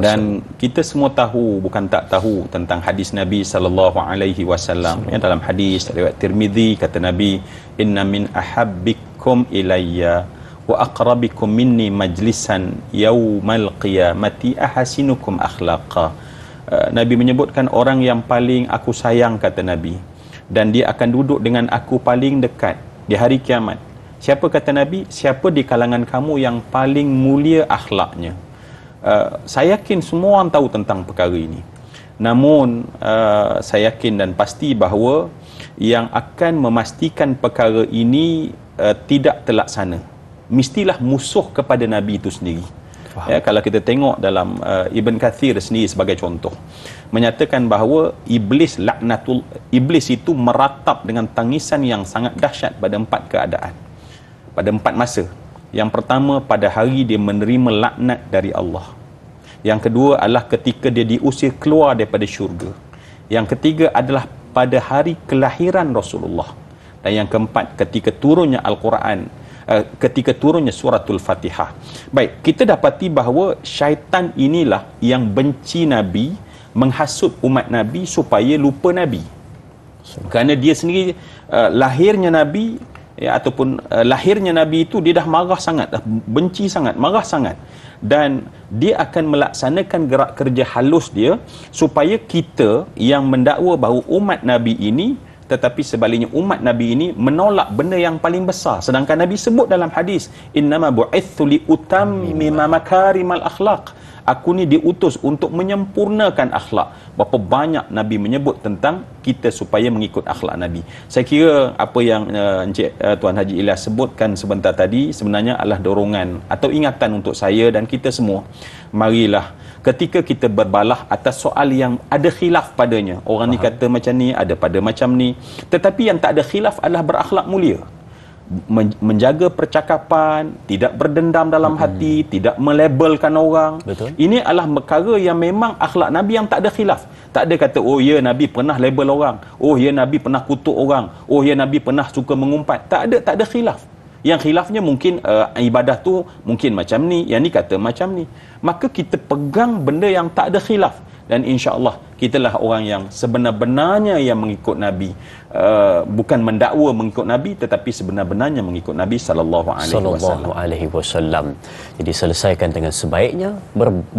Dan kita semua tahu, bukan tak tahu tentang hadis Nabi sallallahu alaihi wasallam. Dalam hadis riwayat Tirmizi kata Nabi, "Inna min ahabbikum ilayya wa aqrabikum minni majlisan yaumal qiyamati ahasinukum akhlaqa." Nabi menyebutkan orang yang paling aku sayang, kata Nabi, dan dia akan duduk dengan aku paling dekat di hari kiamat. Siapa, kata Nabi? Siapa di kalangan kamu yang paling mulia akhlaknya? Saya yakin semua orang tahu tentang perkara ini. Namun saya yakin dan pasti bahawa yang akan memastikan perkara ini tidak terlaksana, mestilah musuh kepada Nabi itu sendiri. Kalau kita tengok dalam Ibn Kathir sendiri sebagai contoh, menyatakan bahawa iblis itu meratap dengan tangisan yang sangat dahsyat pada 4 keadaan, pada 4 masa. Yang pertama, pada hari dia menerima laknat dari Allah. Yang kedua adalah ketika dia diusir keluar daripada syurga. Yang ketiga adalah pada hari kelahiran Rasulullah. Dan yang keempat, ketika turunnya Al-Quran, ketika turunnya suratul Fatihah. Baik, kita dapati bahawa syaitan inilah yang benci Nabi, menghasut umat Nabi supaya lupa Nabi. Kerana dia sendiri lahirnya Nabi, ataupun lahirnya Nabi itu dia dah marah sangat, dah benci sangat, marah sangat, dan dia akan melaksanakan gerak kerja halus dia supaya kita yang mendakwa bahawa umat Nabi ini, tetapi sebaliknya umat Nabi ini menolak benda yang paling besar. Sedangkan Nabi sebut dalam hadis, innama bu'ithu li utammima makarimal akhlaq. Aku ni diutus untuk menyempurnakan akhlak. Berapa banyak Nabi menyebut tentang kita supaya mengikut akhlak Nabi. Saya kira apa yang Encik Tuan Haji Ilyas sebutkan sebentar tadi sebenarnya adalah dorongan atau ingatan untuk saya dan kita semua. Marilah ketika kita berbalah atas soal yang ada khilaf padanya. Orang ni kata macam ni, ada pada macam ni. Tetapi yang tak ada khilaf adalah berakhlak mulia. Menjaga percakapan, tidak berdendam dalam hati, tidak melabelkan orang. Betul. Ini adalah perkara yang memang akhlak Nabi yang tak ada khilaf. Tak ada kata, oh ya Nabi pernah label orang, oh ya Nabi pernah kutuk orang, oh ya Nabi pernah suka mengumpat. Tak ada khilaf. Yang khilafnya mungkin ibadah tu mungkin macam ni, yang ni kata macam ni. Maka kita pegang benda yang tak ada khilaf. Dan insya-Allah kitalah orang yang sebenar-benarnya yang mengikut Nabi, bukan mendakwa mengikut Nabi, tetapi sebenar-benarnya mengikut Nabi sallallahu alaihi wasallam. Jadi selesaikan dengan sebaiknya.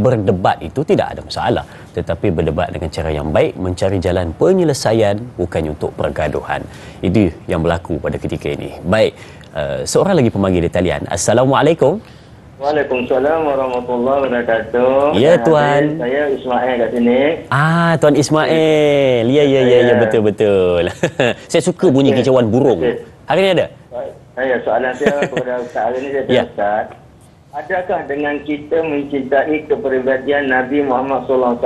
Berdebat itu tidak ada masalah, tetapi berdebat dengan cara yang baik, mencari jalan penyelesaian, bukannya untuk pergaduhan. Itu yang berlaku pada ketika ini. Baik, seorang lagi pemanggil di talian. Assalamualaikum. Waalaikumsalam warahmatullahi wabarakatuh. Ya Tuan. Saya Ismail kat sini. Tuan Ismail. Ya, betul. Saya suka bunyi kicauan burung. Hari ni ada? Saya soalan saya kepada Ustaz hari ni, saya tanya Ustaz, adakah dengan kita mencintai kepribadian Nabi Muhammad SAW,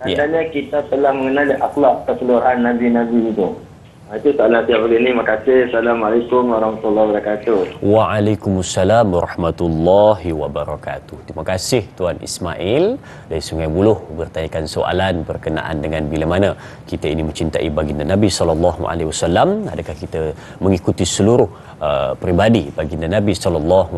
tandanya kita telah mengenali akhlak keseluruhan Nabi-Nabi itu? Itu soalan saya hari ini. Terima kasih. Assalamualaikum warahmatullahi wabarakatuh. Waalaikumsalam warahmatullahi wabarakatuh. Terima kasih Tuan Ismail dari Sungai Buloh bertanyakan soalan berkenaan dengan bila mana kita ini mencintai baginda Nabi SAW. Adakah kita mengikuti seluruh peribadi baginda Nabi SAW?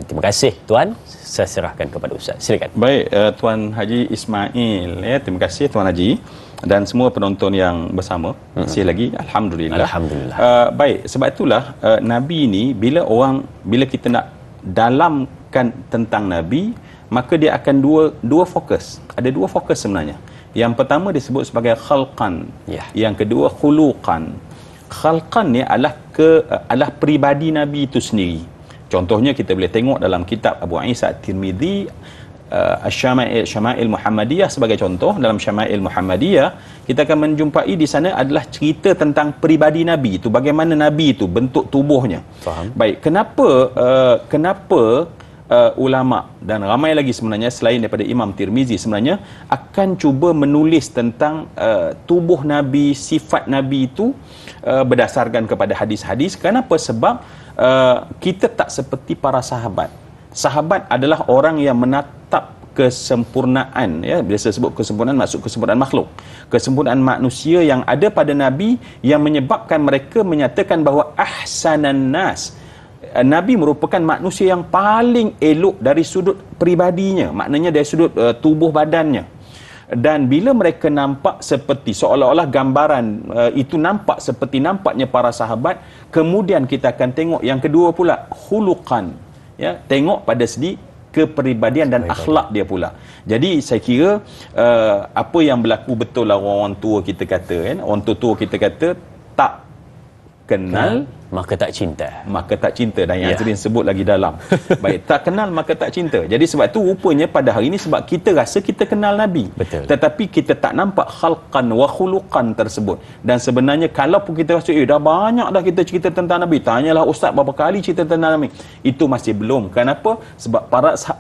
Terima kasih Tuan. Saya serahkan kepada Ustaz. Silakan. Baik, Tuan Haji Ismail, ya, terima kasih Tuan Haji dan semua penonton yang bersama. Masih lagi, alhamdulillah. Alhamdulillah. Baik, sebab itulah Nabi ni bila kita nak dalamkan tentang Nabi, maka dia akan dua fokus. Ada dua fokus sebenarnya. Yang pertama disebut sebagai khalqan. Yang kedua khuluqan. Khalqan ni adalah peribadi Nabi itu sendiri. Contohnya kita boleh tengok dalam kitab Abu Isa At-Tirmidzi, Syama'il Muhammadiyah sebagai contoh. Dalam Syama'il Muhammadiyah kita akan menjumpai di sana adalah cerita tentang peribadi Nabi itu, bagaimana Nabi itu bentuk tubuhnya. Faham. Baik, kenapa ulama dan ramai lagi sebenarnya selain daripada Imam Tirmizi sebenarnya akan cuba menulis tentang tubuh Nabi, sifat Nabi itu berdasarkan kepada hadis-hadis. Kenapa? Sebab kita tak seperti para sahabat. Sahabat adalah orang yang menatap kesempurnaan, ya, bila saya sebut kesempurnaan maksud kesempurnaan makhluk, kesempurnaan manusia yang ada pada Nabi, yang menyebabkan mereka menyatakan bahawa ahsanan nas, Nabi merupakan manusia yang paling elok dari sudut peribadinya, maknanya dari sudut tubuh badannya. Dan bila mereka nampak seperti seolah-olah gambaran itu nampak seperti nampaknya para sahabat, kemudian kita akan tengok yang kedua pula khuluqan, ya, tengok pada segi kepribadian dan akhlak dia pula. Jadi saya kira apa yang berlaku betul lah orang tua kita kata, kan, orang tua kita kata tak kenal maka tak cinta. Dan yang Azrin sebut lagi dalam. Baik, tak kenal maka tak cinta. Jadi sebab tu rupanya pada hari ini sebab kita rasa kita kenal Nabi. Betul. Tetapi kita tak nampak khalqan wa khuluqan tersebut. Dan sebenarnya kalau pun kita rasa dah banyak dah kita cerita tentang Nabi, tanyalah ustaz berapa kali cerita tentang Nabi, itu masih belum. Kenapa? Sebab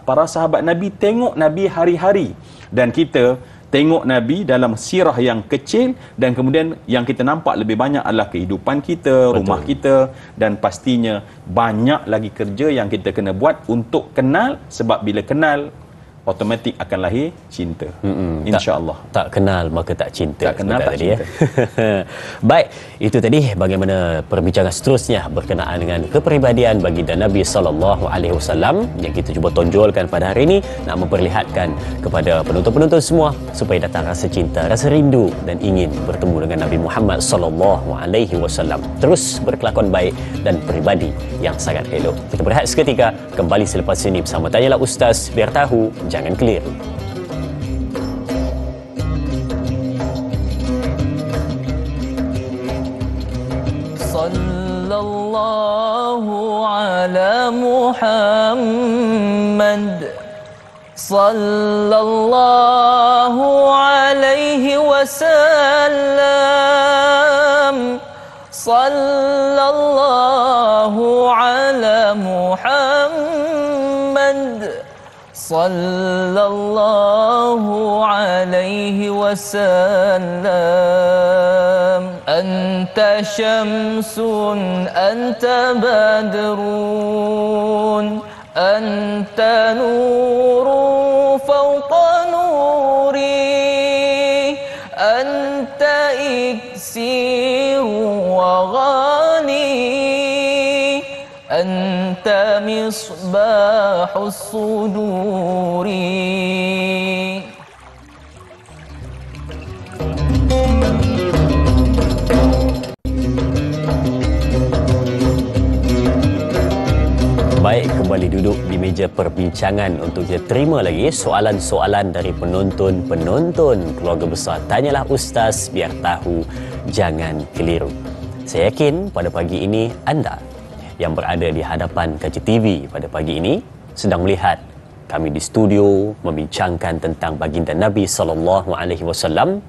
para sahabat Nabi tengok Nabi hari-hari, dan kita tengok Nabi dalam sirah yang kecil, dan kemudian yang kita nampak lebih banyak adalah kehidupan kita, rumah kita, dan pastinya banyak lagi kerja yang kita kena buat untuk kenal, sebab bila kenal automatik akan lahir cinta. InsyaAllah. Tak kenal maka tak cinta. Tak kenal tak tadi, cinta. Baik, itu tadi bagaimana perbincangan seterusnya berkenaan dengan kepribadian baginda Nabi SAW yang kita cuba tonjolkan pada hari ini, nak memperlihatkan kepada penonton-penonton semua supaya datang rasa cinta, rasa rindu dan ingin bertemu dengan Nabi Muhammad SAW. Terus berkelakon baik dan peribadi yang sangat elok. Kita berehat seketika, kembali selepas ini bersama Tanyalah Ustaz, biar tahu jangan keliru. Sallallahu ala Muhammad sallallahu alaihi wasallam. Sallallahu ala Muhammad. Sallallahu alaihi wasallam. Anta syamsun, anta badrun, anta nuru fawqa nuri, anta iksiru wa ghani, anta misbahus suduri. Baik, kembali duduk di meja perbincangan untuk kita terima lagi soalan-soalan dari penonton-penonton Keluarga Besar Tanyalah Ustaz, biar tahu, jangan keliru. Saya yakin pada pagi ini anda yang berada di hadapan kaca TV pada pagi ini sedang melihat kami di studio membincangkan tentang baginda Nabi SAW.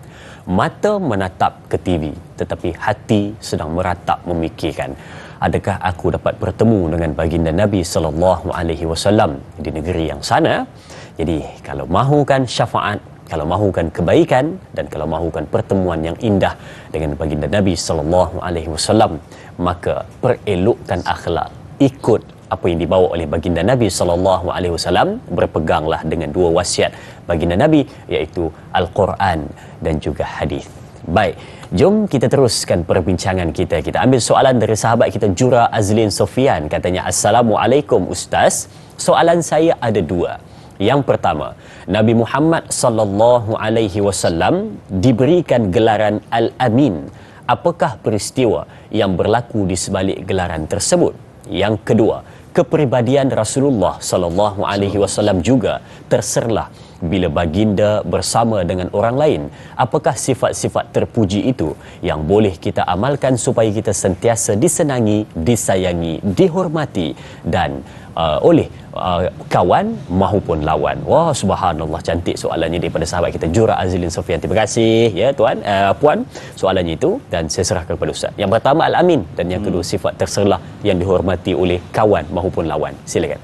Mata menatap ke TV, tetapi hati sedang meratap memikirkan, adakah aku dapat bertemu dengan baginda Nabi SAW di negeri yang sana? Jadi kalau mahukan syafaat, kalau mahukan kebaikan, dan kalau mahukan pertemuan yang indah dengan baginda Nabi SAW, maka perelokkan akhlak, ikut apa yang dibawa oleh baginda Nabi SAW, berpeganglah dengan dua wasiat baginda Nabi, iaitu Al-Quran dan juga hadis. Baik, jom kita teruskan perbincangan kita. Kita ambil soalan dari sahabat kita Jura Azlin Sofian. Katanya, Assalamualaikum Ustaz. Soalan saya ada dua. Yang pertama, Nabi Muhammad SAW diberikan gelaran Al-Amin. Apakah peristiwa yang berlaku di sebalik gelaran tersebut? Yang kedua, kepribadian Rasulullah SAW juga terserlah bila baginda bersama dengan orang lain. Apakah sifat-sifat terpuji itu yang boleh kita amalkan supaya kita sentiasa disenangi, disayangi, dihormati dan oleh kawan maupun lawan? Wah, subhanallah, cantik soalannya daripada sahabat kita Jura Azlin Sofian. Terima kasih ya tuan, puan, soalannya itu, dan saya serahkan kepada Ustaz. Yang pertama Al-Amin, dan yang kedua sifat terserlah yang dihormati oleh kawan maupun lawan. Silakan.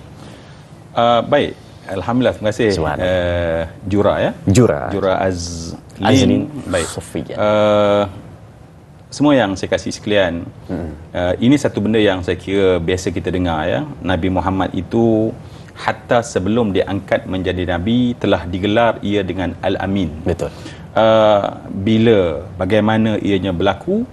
Baik, alhamdulillah, terima kasih Jura ya. Jura Azlin. Baik. Sofian. Semua yang saya kasih sekalian, ini satu benda yang saya kira biasa kita dengar ya. Nabi Muhammad itu hatta sebelum diangkat menjadi Nabi telah digelar ia dengan Al-Amin. Betul. Bagaimana ianya berlaku,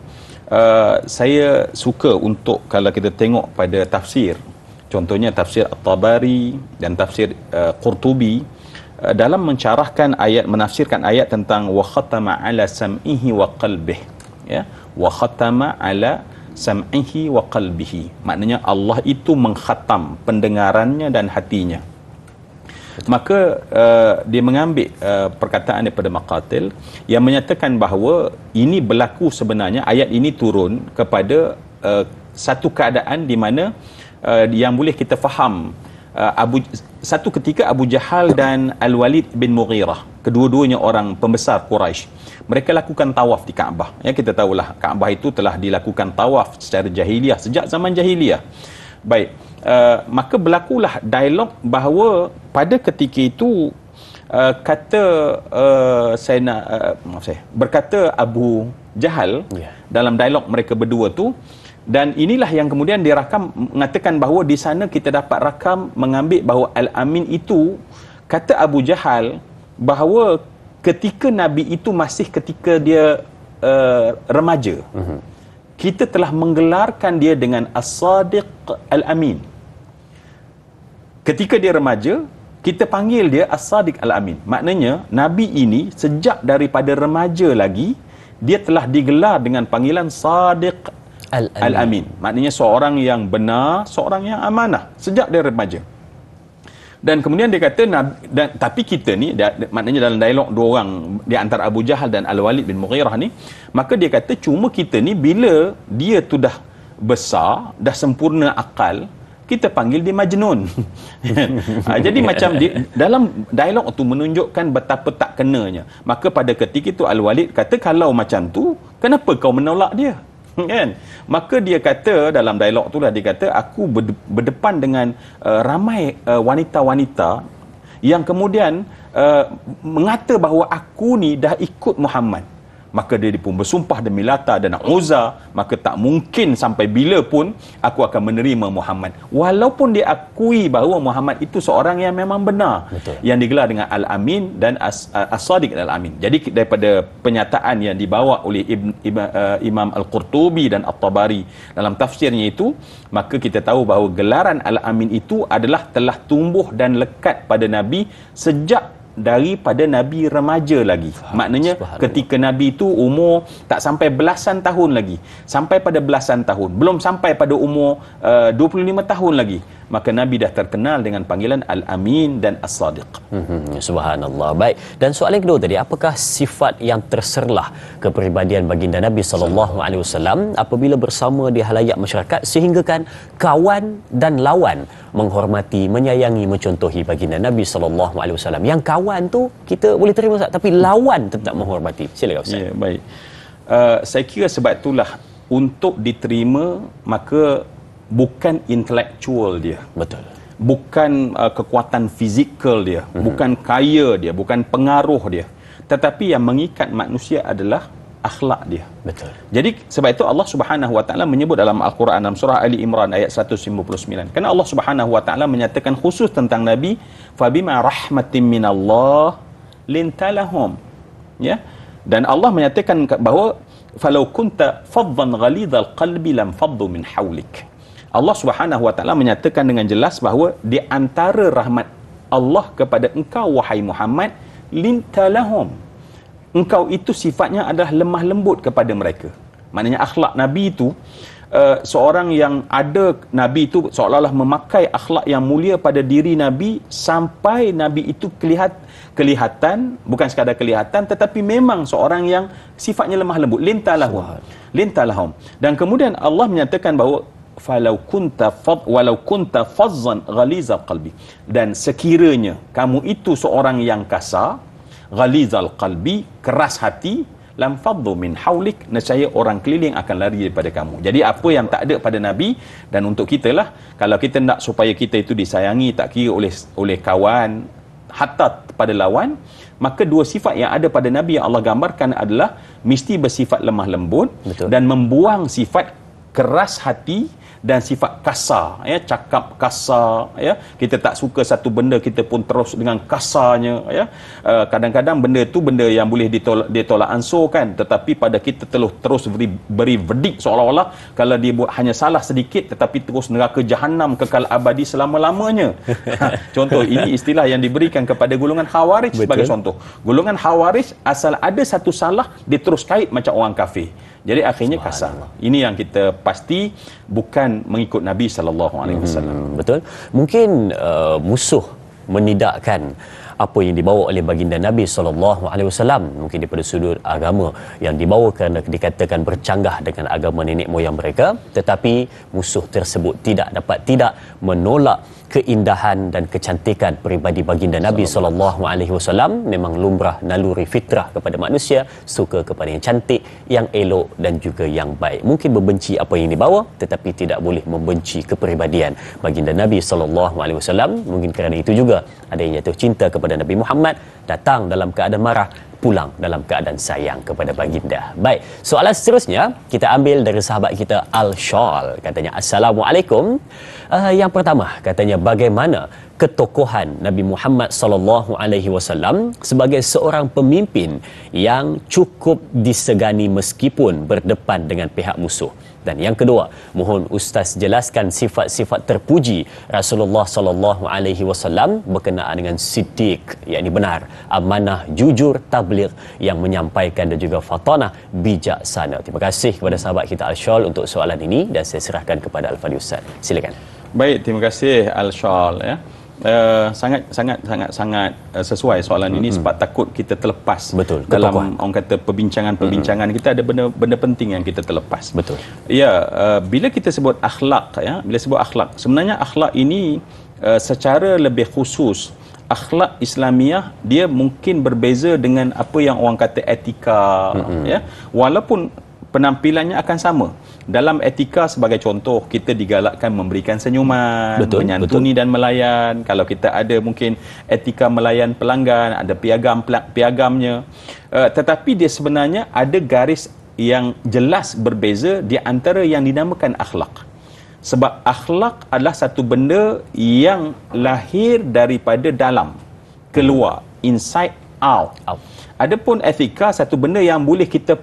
saya suka untuk kalau kita tengok pada tafsir, contohnya tafsir At-Tabari dan tafsir Qurtubi, dalam mencarahkan ayat, menafsirkan ayat tentang wa khatama ala sam'ihi wa qalbihi, ya, wa khatama ala sam'ihi wa qalbihi, maknanya Allah itu mengkhatam pendengarannya dan hatinya. Maka dia mengambil perkataan daripada Maqatil yang menyatakan bahawa ini berlaku sebenarnya, ayat ini turun kepada satu keadaan di mana yang boleh kita faham. Satu ketika Abu Jahal dan Al-Walid bin Mughirah, kedua-duanya orang pembesar Quraisy, mereka lakukan tawaf di Kaabah. Ya, kita tahulah Kaabah itu telah dilakukan tawaf secara jahiliah sejak zaman jahiliah. Baik, maka berlakulah dialog bahawa pada ketika itu berkata Abu Jahal dalam dialog mereka berdua tu. Dan inilah yang kemudian dirakam, mengatakan bahawa di sana kita dapat rakam mengambil bahawa Al-Amin itu, kata Abu Jahal bahawa ketika Nabi itu masih ketika dia remaja, kita telah menggelarkan dia dengan As-Sadiq Al-Amin. Ketika dia remaja, kita panggil dia As-Sadiq Al-Amin. Maknanya Nabi ini sejak daripada remaja lagi dia telah digelar dengan panggilan Sadiq Al-Amin. Maknanya seorang yang benar, seorang yang amanah sejak dia remaja. Dan kemudian dia kata, tapi kita ni, maknanya dalam dialog dua orang di antara Abu Jahal dan Al-Walid bin Mughirah ni, maka dia kata cuma kita ni bila dia tu dah besar, dah sempurna akal, kita panggil dia Majnun. Jadi macam dalam dialog tu menunjukkan betapa tak kenanya. Maka pada ketika itu Al-Walid kata, kalau macam tu, kenapa kau menolak dia? Kan? Maka dia kata dalam dialog tu lah, dia kata, aku berdepan dengan ramai wanita-wanita yang kemudian mengata bahawa aku ni dah ikut Muhammad. Maka dia pun bersumpah demi Lata dan Uzza, maka tak mungkin sampai bila pun aku akan menerima Muhammad. Walaupun dia akui bahawa Muhammad itu seorang yang memang benar. Betul. Yang digelar dengan Al-Amin dan As-Sadiq Al-Amin. Jadi daripada penyataan yang dibawa oleh Imam Al-Qurtubi dan At-Tabari dalam tafsirnya itu, maka kita tahu bahawa gelaran Al-Amin itu adalah telah tumbuh dan lekat pada Nabi sejak daripada Nabi remaja lagi. Maknanya ketika Nabi itu umur tak sampai belasan tahun lagi, sampai pada belasan tahun, belum sampai pada umur 25 tahun lagi, maka Nabi dah terkenal dengan panggilan Al-Amin dan As-Sadiq. Subhanallah. Baik, dan soalan kedua tadi, apakah sifat yang terserlah kepribadian baginda Nabi SAW apabila bersama di halayak masyarakat sehinggakan kawan dan lawan menghormati, menyayangi, mencontohi baginda Nabi SAW? Yang kawan tu kita boleh terima, Ustaz, tapi lawan tetap menghormati. Silakan, Ustaz. Ya, baik. Saya kira sebab itulah untuk diterima, maka bukan intelektual dia. Betul. Bukan kekuatan fizikal dia, bukan kaya dia, bukan pengaruh dia. Tetapi yang mengikat manusia adalah akhlak dia. Betul. Jadi sebab itu Allah Subhanahu wa taala menyebut dalam Al-Quran dalam surah Ali Imran ayat 159. Kerana Allah Subhanahu wa taala menyatakan khusus tentang Nabi, fabima rahmatin minallah lintalahum. Ya. Dan Allah menyatakan bahawa falau kunta faddan ghalidhal qalbi lam faddu min hawlik. Allah Subhanahu wa taala menyatakan dengan jelas bahawa di antara rahmat Allah kepada engkau wahai Muhammad, lintalahum, engkau itu sifatnya adalah lemah lembut kepada mereka. Maknanya akhlak Nabi itu, seorang yang ada Nabi itu seolah-olah memakai akhlak yang mulia pada diri Nabi, sampai Nabi itu kelihatan, bukan sekadar kelihatan, tetapi memang seorang yang sifatnya lemah lembut. Lintalahum. Dan kemudian Allah menyatakan bahawa walau kunta fazzan ghalizal qalbi, dan sekiranya kamu itu seorang yang kasar, ghalizal qalbi, keras hati, lam faddu min haulik, nescaya orang keliling akan lari daripada kamu. Jadi apa yang tak ada pada Nabi, dan untuk kita lah, kalau kita nak supaya kita itu disayangi, tak kira oleh kawan, hatta pada lawan, maka dua sifat yang ada pada Nabi yang Allah gambarkan adalah mesti bersifat lemah lembut. Betul. Dan membuang sifat keras hati dan sifat kasar, ya, cakap kasar, ya, kita tak suka satu benda kita pun terus dengan kasarnya, ya. Kadang-kadang benda tu benda yang boleh ditolak ansur kan, tetapi pada kita terus beri verdik seolah-olah kalau dia buat hanya salah sedikit tetapi terus neraka jahanam kekal abadi selama-lamanya. Contoh, ini istilah yang diberikan kepada golongan Khawarij. Betul. Sebagai contoh, golongan Khawarij asal ada satu salah dia terus kait macam orang kafir. Jadi akhirnya kasar. Ini yang kita pasti bukan mengikut Nabi SAW. Betul. Mungkin musuh menidakkan apa yang dibawa oleh baginda Nabi SAW, mungkin daripada sudut agama yang dibawa kerana dikatakan bercanggah dengan agama nenek moyang mereka, tetapi musuh tersebut tidak menolak keindahan dan kecantikan peribadi baginda Nabi SAW. Memang lumrah naluri fitrah kepada manusia, suka kepada yang cantik, yang elok dan juga yang baik. Mungkin membenci apa yang dibawa, tetapi tidak boleh membenci kepribadian baginda Nabi SAW. Mungkin kerana itu juga ada yang jatuh cinta kepada Nabi Muhammad, datang dalam keadaan marah, pulang dalam keadaan sayang kepada baginda. Baik, soalan seterusnya kita ambil dari sahabat kita Al-Shal. Katanya, Assalamualaikum. Yang pertama, katanya, bagaimana ketokohan Nabi Muhammad SAW sebagai seorang pemimpin yang cukup disegani meskipun berdepan dengan pihak musuh? Dan yang kedua, mohon Ustaz jelaskan sifat-sifat terpuji Rasulullah SAW berkenaan dengan siddiq, yakni benar, amanah, jujur, tabligh yang menyampaikan, dan juga fatanah, bijaksana. Terima kasih kepada sahabat kita Al-Shal untuk soalan ini, dan saya serahkan kepada Al-Fadhil Ustaz. Silakan. Baik, terima kasih Al-Shal, ya. sangat sesuai soalan ini sebab takut kita terlepas. Betul. Dalam orang kata perbincangan kita ada benda penting yang kita terlepas. Betul. Ya, bila kita sebut akhlak, ya, bila sebut akhlak, sebenarnya akhlak ini secara lebih khusus akhlak Islamiah dia mungkin berbeza dengan apa yang orang kata etika, ya, walaupun penampilannya akan sama. Dalam etika sebagai contoh, kita digalakkan memberikan senyuman, menyantuni dan melayan. Kalau kita ada mungkin etika melayan pelanggan, ada piagamnya. Tetapi dia sebenarnya ada garis yang jelas berbeza di antara yang dinamakan akhlak. Sebab akhlak adalah satu benda yang lahir daripada dalam, keluar, inside out. Adapun etika satu benda yang boleh kita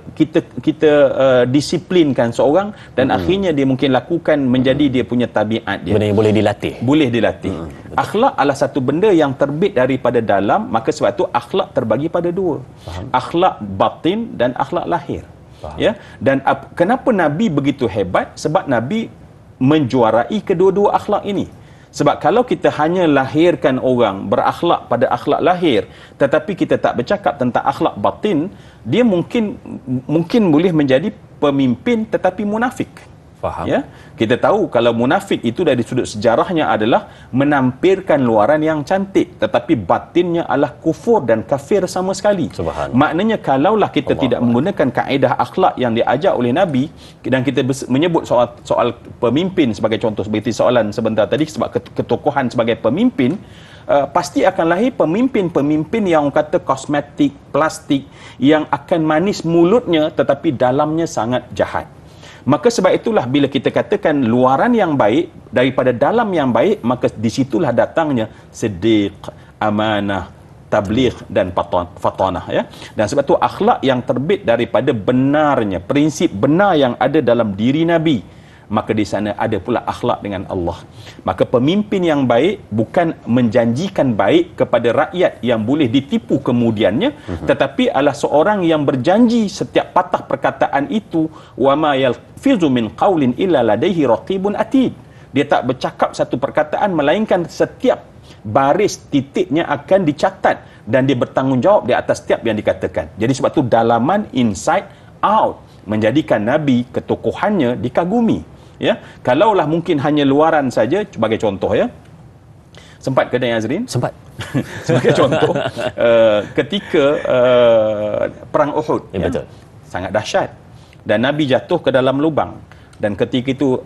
disiplinkan seorang dan akhirnya dia mungkin lakukan menjadi dia punya tabiat dia. Benda yang boleh dilatih. Boleh dilatih. Akhlak adalah satu benda yang terbit daripada dalam, maka sebab itu akhlak terbagi pada dua. Akhlak batin dan akhlak lahir. Ya. Dan kenapa Nabi begitu hebat? Sebab Nabi menjuarai kedua-dua akhlak ini. Sebab kalau kita hanya lahirkan orang berakhlak pada akhlak lahir, tetapi kita tak bercakap tentang akhlak batin, dia mungkin boleh menjadi pemimpin tetapi munafik. Faham. Ya? Kita tahu kalau munafik itu dari sudut sejarahnya adalah menampilkan luaran yang cantik, tetapi batinnya adalah kufur dan kafir sama sekali. Maknanya kalaulah kita tidak menggunakan kaedah akhlak yang diajar oleh Nabi, dan kita menyebut soal pemimpin sebagai contoh, seperti soalan sebentar tadi, sebab ketokohan sebagai pemimpin, pasti akan lahir pemimpin-pemimpin yang kata kosmetik, plastik, yang akan manis mulutnya tetapi dalamnya sangat jahat. Maka sebab itulah bila kita katakan luaran yang baik daripada dalam yang baik, maka disitulah datangnya siddiq, amanah, tabligh dan fatanah, ya. Dan sebab itu akhlak yang terbit daripada benarnya, prinsip benar yang ada dalam diri Nabi, maka di sana ada pula akhlak dengan Allah. Maka pemimpin yang baik bukan menjanjikan baik kepada rakyat yang boleh ditipu kemudiannya, tetapi adalah seorang yang berjanji setiap patah perkataan itu, wa ma yalfizu min qaulin illa ladaihi raqibun atid. Dia tak bercakap satu perkataan melainkan setiap baris titiknya akan dicatat dan dia bertanggungjawab di atas setiap yang dikatakan. Jadi sebab tu dalaman, inside out, menjadikan Nabi ketokohannya dikagumi. Ya, kalaulah mungkin hanya luaran saja, sebagai contoh, ya. Sempat ke Dayang Azrin? Sempat. Sebagai contoh, ketika perang Uhud, ya, betul, sangat dahsyat dan Nabi jatuh ke dalam lubang, dan ketika itu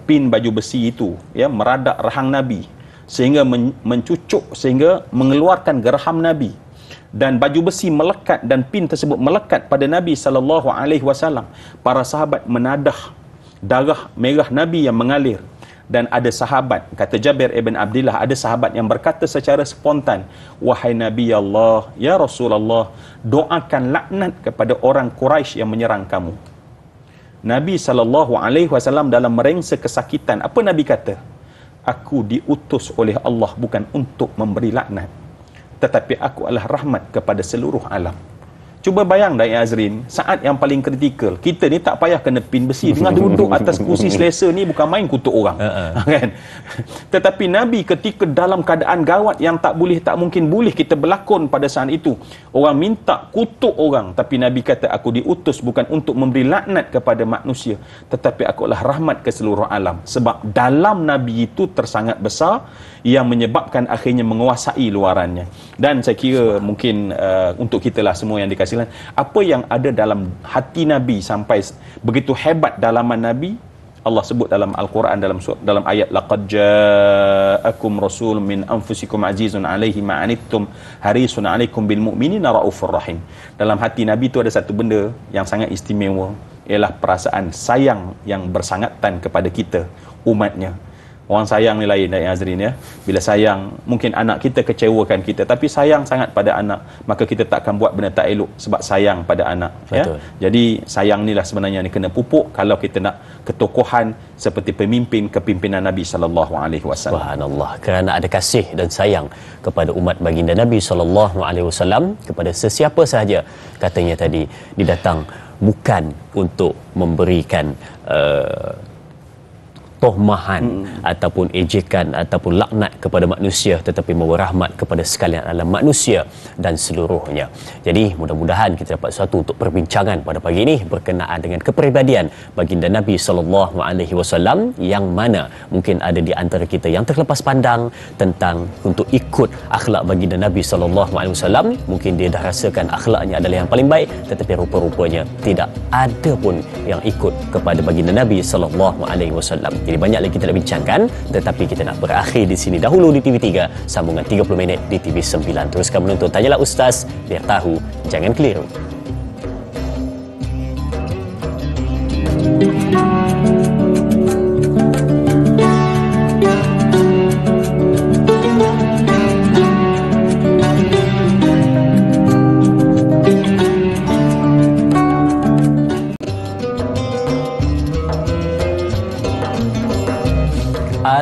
pin baju besi itu, ya, meradak rahang Nabi sehingga mencucuk, sehingga mengeluarkan geraham Nabi, dan baju besi melekat dan pin tersebut melekat pada Nabi SAW. Para sahabat menadah darah merah Nabi yang mengalir, dan ada sahabat, kata Jabir ibn Abdillah, ada sahabat yang berkata secara spontan, wahai Nabi Allah, ya Rasulullah, doakan laknat kepada orang Quraisy yang menyerang kamu. Nabi SAW dalam merengsa kesakitan, apa Nabi kata? Aku diutus oleh Allah bukan untuk memberi laknat, tetapi aku adalah rahmat kepada seluruh alam. Cuba bayang Dayang Azrin, saat yang paling kritikal, kita ni tak payah kena pin besi, dengan duduk atas kursi selesa ni bukan main kutuk orang. Kan? Tetapi Nabi ketika dalam keadaan gawat yang tak mungkin boleh kita berlakon pada saat itu, orang minta kutuk orang, tapi Nabi kata, aku diutus bukan untuk memberi laknat kepada manusia, tetapi aku adalah rahmat ke seluruh alam. Sebab dalam Nabi itu tersangat besar yang menyebabkan akhirnya menguasai luarannya. Dan saya kira mungkin untuk kita lah semua yang dikasihi, apa yang ada dalam hati Nabi sampai begitu hebat dalaman Nabi, Allah sebut dalam Al-Quran, dalam ayat laqad ja'akum rasulun min anfusikum azizun 'alaihi ma 'anittum harisun 'alaikum bil mu'minina raufur rahim. Dalam hati Nabi itu ada satu benda yang sangat istimewa, ialah perasaan sayang yang bersangatan kepada kita, umatnya. Orang sayang ni lain, Dayang Azrin, ya. Bila sayang, mungkin anak kita kecewakan kita, tapi sayang sangat pada anak, maka kita takkan buat benda tak elok sebab sayang pada anak. Ya? Jadi sayang ni lah sebenarnya ni kena pupuk kalau kita nak ketokohan seperti kepimpinan Nabi SAW. Subhanallah, kerana ada kasih dan sayang kepada umat baginda Nabi SAW, kepada sesiapa sahaja, katanya tadi, didatang bukan untuk memberikan tohmahan ataupun ejekan ataupun laknat kepada manusia, tetapi membawa rahmat kepada sekalian alam manusia dan seluruhnya. Jadi mudah-mudahan kita dapat sesuatu untuk perbincangan pada pagi ini berkenaan dengan kepribadian baginda Nabi SAW, yang mana mungkin ada di antara kita yang terlepas pandang tentang untuk ikut akhlak baginda Nabi SAW. Mungkin dia dah rasakan akhlaknya adalah yang paling baik, tetapi rupa-rupanya tidak ada pun yang ikut kepada baginda Nabi SAW. Jadi banyak lagi kita nak bincangkan, tetapi kita nak berakhir di sini dahulu di TV3, sambungan 30 minit di TV9. Teruskan menonton Tanyalah Ustaz, biar tahu jangan keliru.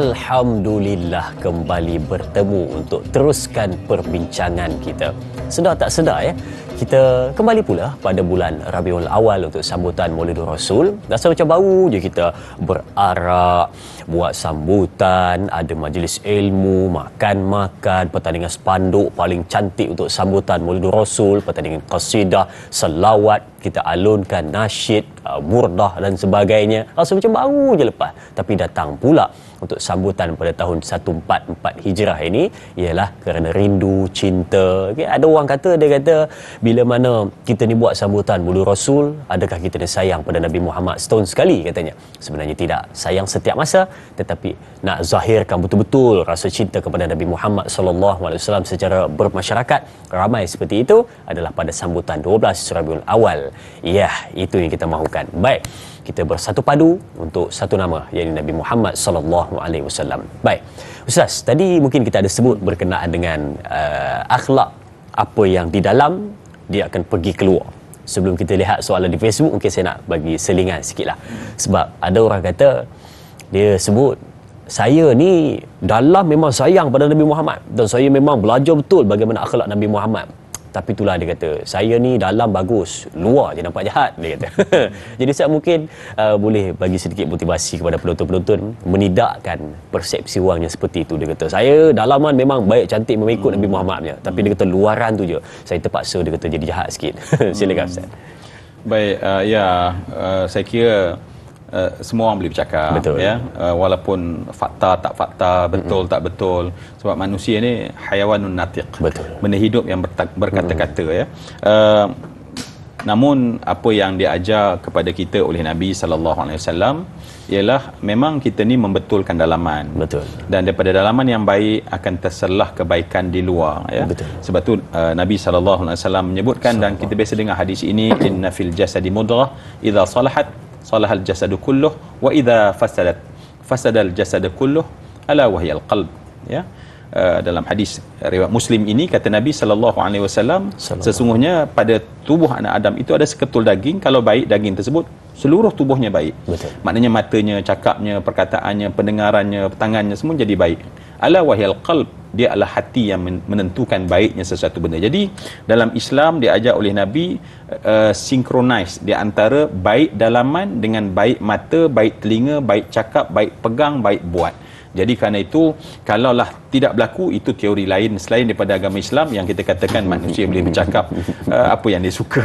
Alhamdulillah kembali bertemu untuk teruskan perbincangan kita. Sedar tak sedar ya, kita kembali pula pada bulan Rabiul Awal untuk sambutan Maulidur Rasul. Rasa macam baru je kita berarak, buat sambutan, ada majlis ilmu, makan-makan, pertandingan spanduk paling cantik untuk sambutan Maulidur Rasul, pertandingan qasidah, selawat, kita alunkan nasyid, burdah dan sebagainya. Rasa macam baru je lepas. Tapi datang pula untuk sambutan pada tahun 144 Hijrah ini ialah kerana rindu, cinta. Okay? Ada orang kata, dia kata bila mana kita ni buat sambutan Maulidur Rasul, adakah kita ni sayang pada Nabi Muhammad setahun sekali, katanya. Sebenarnya tidak. Sayang setiap masa, tetapi nak zahirkan betul-betul rasa cinta kepada Nabi Muhammad SAW secara bermasyarakat, ramai seperti itu adalah pada sambutan 12 Rabiul Awal. Ya, itu yang kita mahukan. Baik, kita bersatu padu untuk satu nama, iaitu Nabi Muhammad SAW. Baik, Ustaz, tadi mungkin kita ada sebut berkenaan dengan akhlak apa yang di dalam dia akan pergi keluar. Sebelum kita lihat soalan di Facebook, mungkin saya nak bagi selingan sikit lah. Sebab ada orang kata, dia sebut, saya ni dalam memang sayang pada Nabi Muhammad dan saya memang belajar betul bagaimana akhlak Nabi Muhammad. Tapi itulah dia kata, saya ni dalam bagus, luar je nampak jahat, dia kata. Jadi saya mungkin boleh bagi sedikit motivasi kepada penonton-penonton menidakkan persepsi orangnya seperti itu. Dia kata, saya dalaman memang baik, cantik, mengikut Nabi Muhammadnya. Tapi dia kata luaran tu je, saya terpaksa, dia kata, jadi jahat sikit. Silakan Ustaz. Baik, saya kira semua orang boleh bercakap, betul. Ya, walaupun fakta tak fakta, betul tak betul, sebab manusia ni hayawanun natiq, betul, benda hidup yang berkata-kata, ya. Namun apa yang diajar kepada kita oleh Nabi SAW ialah memang kita ni membetulkan dalaman, betul, dan daripada dalaman yang baik akan terselah kebaikan di luar, ya. Betul. Sebab tu Nabi SAW menyebutkan, dan kita biasa dengar hadis ini, inna fil jasadi mudrah idza salahat salahal jasadu kulluh wa idza fasadal jasadu kulluh ala wahyal qalb, ya. Dalam hadis riwayat Muslim ini kata Nabi SAW, sesungguhnya pada tubuh anak Adam itu ada seketul daging, kalau baik daging tersebut seluruh tubuhnya baik. Betul. Maknanya matanya, cakapnya, perkataannya, pendengarannya, tangannya semua jadi baik. Ala wahyal qalb, dia adalah hati yang menentukan baiknya sesuatu benda. Jadi dalam Islam diajar oleh Nabi synchronize di antara baik dalaman dengan baik mata, baik telinga, baik cakap, baik pegang, baik buat. Jadi kerana itu, kalaulah tidak berlaku, itu teori lain selain daripada agama Islam yang kita katakan manusia boleh bercakap apa yang dia suka.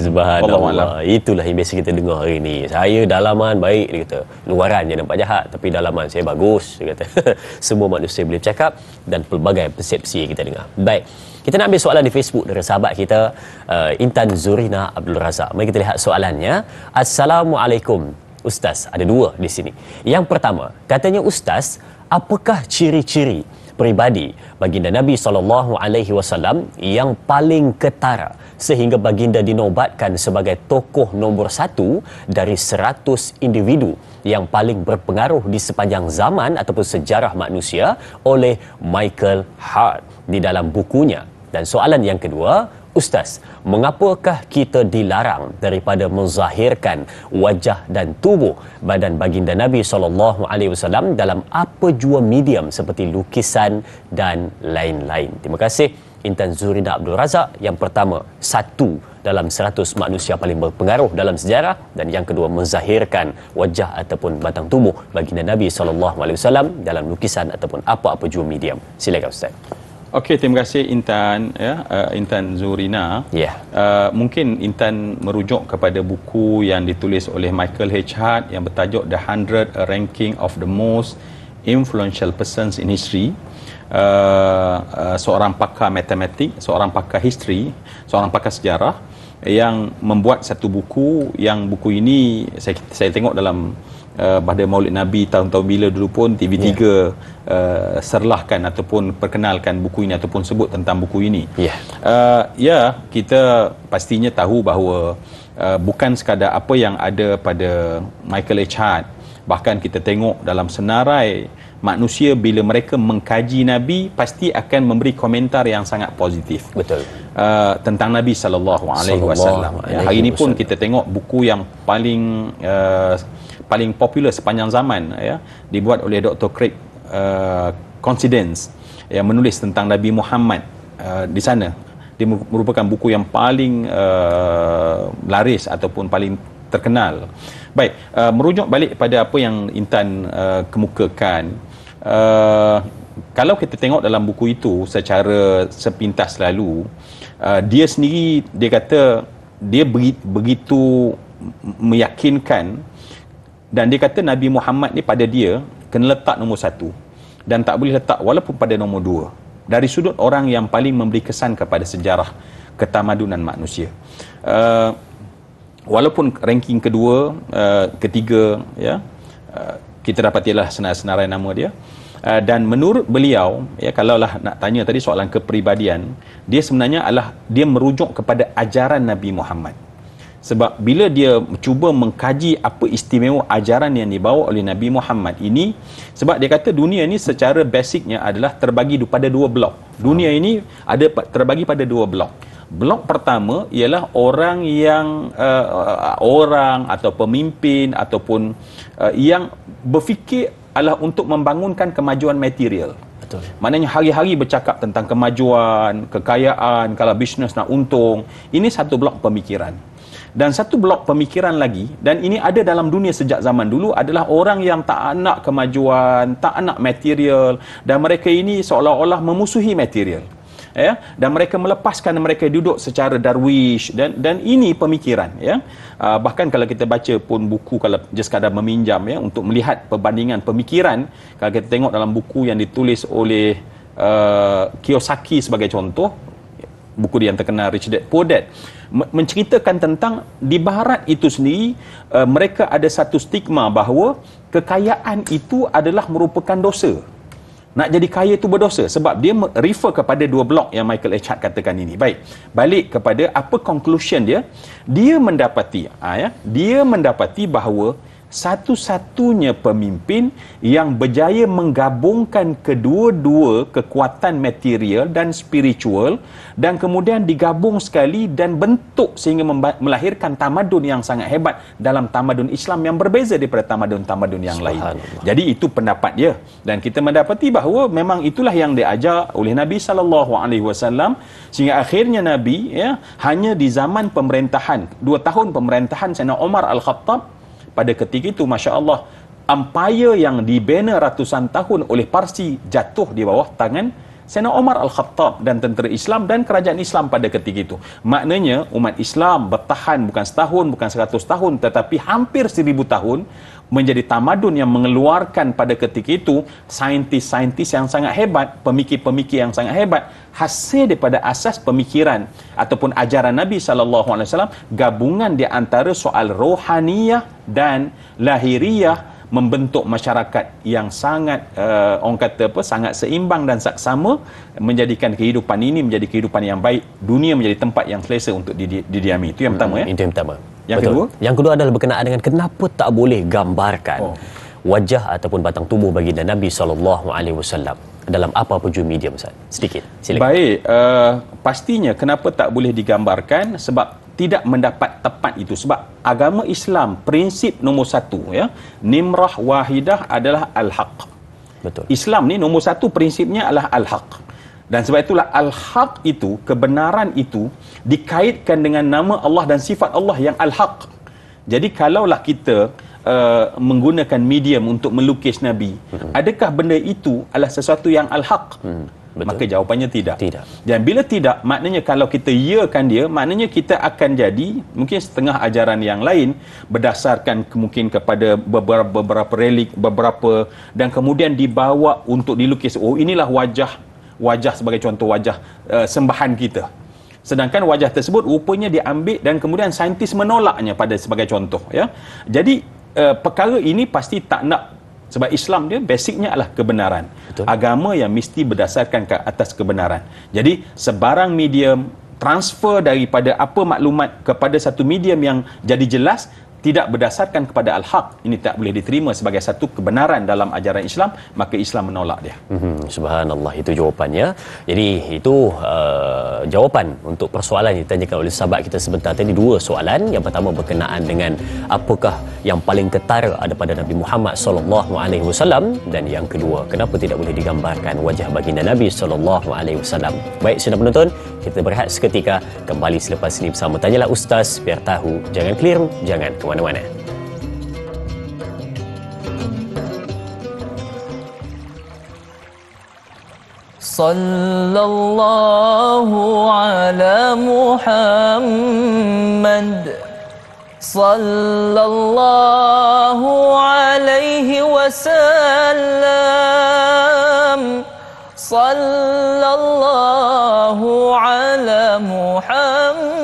Subhanallah. Itulah yang biasa kita dengar hari ni. Saya dalaman baik, dia kata. Luaran je nampak jahat, tapi dalaman saya bagus, dia kata. Semua manusia boleh bercakap dan pelbagai persepsi yang kita dengar. Baik, kita nak ambil soalan di Facebook dari sahabat kita, Intan Zurina Abdul Razak. Mari kita lihat soalannya. Assalamualaikum Ustaz, ada dua di sini. Yang pertama, katanya Ustaz, apakah ciri-ciri peribadi baginda Nabi SAW yang paling ketara sehingga baginda dinobatkan sebagai tokoh nombor 1 dari 100 individu yang paling berpengaruh di sepanjang zaman ataupun sejarah manusia oleh Michael Hart di dalam bukunya? Dan soalan yang kedua, Ustaz, mengapakah kita dilarang daripada menzahirkan wajah dan tubuh badan baginda Nabi SAW dalam apa jua medium seperti lukisan dan lain-lain? Terima kasih Intan Zurina Abdul Razak. Yang pertama, 1 dalam 100 manusia paling berpengaruh dalam sejarah, dan yang kedua menzahirkan wajah ataupun batang tubuh baginda Nabi SAW dalam lukisan ataupun apa-apa jua medium. Silakan Ustaz. Okey, terima kasih Intan, Intan Zurina. Mungkin Intan merujuk kepada buku yang ditulis oleh Michael H. Hart yang bertajuk The 100 Ranking of the Most Influential Persons in History. Seorang pakar matematik, seorang pakar history, seorang pakar sejarah yang membuat satu buku, yang buku ini saya tengok dalam pada Maulid Nabi tahun-tahun bila dulu pun TV3 serlahkan ataupun perkenalkan buku ini ataupun sebut tentang buku ini. Kita pastinya tahu bahawa bukan sekadar apa yang ada pada Michael H. Hart, bahkan kita tengok dalam senarai manusia bila mereka mengkaji Nabi pasti akan memberi komentar yang sangat positif. Betul. Tentang Nabi SAW. Hari ini pun kita tengok buku yang paling popular sepanjang zaman dibuat oleh Dr. Craig Coincidence yang menulis tentang Nabi Muhammad. Di sana dia merupakan buku yang paling laris ataupun paling terkenal. Baik, merujuk balik pada apa yang Intan kemukakan, kalau kita tengok dalam buku itu secara sepintas lalu, dia sendiri dia kata dia begitu meyakinkan, dan dia kata Nabi Muhammad ni pada dia kena letak nombor 1 dan tak boleh letak walaupun pada nombor 2 dari sudut orang yang paling memberi kesan kepada sejarah ketamadunan manusia. Walaupun ranking kedua, ketiga, kita dapatilah senarai nama dia, dan menurut beliau, kalaulah nak tanya tadi soalan kepribadian, dia sebenarnya dia merujuk kepada ajaran Nabi Muhammad. Sebab bila dia cuba mengkaji apa istimewa ajaran yang dibawa oleh Nabi Muhammad ini, sebab dia kata dunia ini secara basicnya adalah terbagi pada 2 blok. Dunia ini ada terbagi pada 2 blok. Blok pertama ialah orang yang orang atau pemimpin ataupun yang berfikir adalah untuk membangunkan kemajuan material. Betul. Maknanya hari-hari bercakap tentang kemajuan, kekayaan, kalau bisnes nak untung. Ini satu blok pemikiran. Dan satu blok pemikiran lagi, dan ini ada dalam dunia sejak zaman dulu, adalah orang yang tak nak kemajuan, tak nak material, dan mereka ini seolah-olah memusuhi material. Dan mereka melepaskan mereka duduk secara darwish, dan ini pemikiran. Bahkan kalau kita baca pun buku, kalau just sekadar meminjam untuk melihat perbandingan pemikiran, kalau kita tengok dalam buku yang ditulis oleh Kiyosaki sebagai contoh, buku dia yang terkenal Rich Dad Poor Dad, menceritakan tentang di barat itu sendiri, mereka ada satu stigma bahawa kekayaan itu adalah merupakan dosa. Nak jadi kaya itu berdosa, sebab dia refer kepada 2 blok yang Michael H. Hart katakan ini. Baik, balik kepada apa conclusion dia. Dia mendapati bahawa satu-satunya pemimpin yang berjaya menggabungkan kedua-dua kekuatan material dan spiritual, dan kemudian digabung sekali dan bentuk sehingga melahirkan tamadun yang sangat hebat dalam tamadun Islam yang berbeza daripada tamadun-tamadun yang lain. Jadi itu pendapat dia, dan kita mendapati bahawa memang itulah yang diajar oleh Nabi SAW, sehingga akhirnya Nabi hanya di zaman pemerintahan 2 tahun pemerintahan Sayyidina Umar Al-Khattab. Pada ketika itu, Masya Allah, empire yang dibina ratusan tahun oleh Parsi jatuh di bawah tangan Sayyidina Umar Al-Khattab dan tentera Islam dan kerajaan Islam pada ketika itu. Maknanya umat Islam bertahan bukan setahun, bukan 100 tahun, tetapi hampir 1000 tahun menjadi tamadun yang mengeluarkan pada ketika itu saintis-saintis yang sangat hebat, pemikir-pemikir yang sangat hebat, hasil daripada asas pemikiran ataupun ajaran Nabi SAW, gabungan di antara soal rohaniyah dan lahiriah, membentuk masyarakat yang sangat orang kata sangat seimbang dan saksama, menjadikan kehidupan ini menjadi kehidupan yang baik, dunia menjadi tempat yang selesa untuk didiami. Itu yang pertama. Itu yang pertama. Yang kedua? Yang kedua adalah berkenaan dengan kenapa tak boleh gambarkan wajah ataupun batang tubuh baginda Nabi SAW dalam apa-apa jua medium, Ustaz. Sedikit, silakan. Baik, pastinya kenapa tak boleh digambarkan, sebab tidak mendapat tepat itu. Sebab agama Islam, prinsip nombor 1 nimrah wahidah adalah al-haq. Betul. Islam ni nombor 1 prinsipnya adalah al-haq. Dan sebab itulah al-haq itu, kebenaran itu dikaitkan dengan nama Allah dan sifat Allah yang al-haq. Jadi kalaulah kita menggunakan medium untuk melukis Nabi, adakah benda itu adalah sesuatu yang al-haq? Betul. Maka jawapannya tidak. Tidak. Dan bila tidak, maknanya kalau kita yakan dia, maknanya kita akan jadi mungkin setengah ajaran yang lain berdasarkan mungkin kepada beberapa relik, dan kemudian dibawa untuk dilukis. Oh, inilah wajah sebagai contoh wajah sembahan kita. Sedangkan wajah tersebut rupanya diambil dan kemudian saintis menolaknya pada sebagai contoh, ya. Jadi perkara ini pasti tak nak. Sebab Islam dia basicnya adalah kebenaran. Betul. Agama yang mesti berdasarkan ke atas kebenaran. Jadi sebarang medium transfer daripada apa maklumat kepada satu medium yang jadi jelas tidak berdasarkan kepada al-haq, ini tak boleh diterima sebagai satu kebenaran dalam ajaran Islam, maka Islam menolak dia. Subhanallah, itu jawapannya. Jadi itu jawapan untuk persoalan yang ditanyakan oleh sahabat kita sebentar tadi. Dua soalan. Yang pertama berkenaan dengan apakah yang paling ketara ada pada Nabi Muhammad SAW, dan yang kedua, kenapa tidak boleh digambarkan wajah baginda Nabi SAW. Baik, sidang penonton, kita berehat seketika, kembali selepas ini bersama Tanyalah Ustaz, biar tahu, jangan keliru, jangan kemana-mana. Sallallahu ala Muhammad, sallallahu alaihi wasallam, sallallahu ala Muhammad,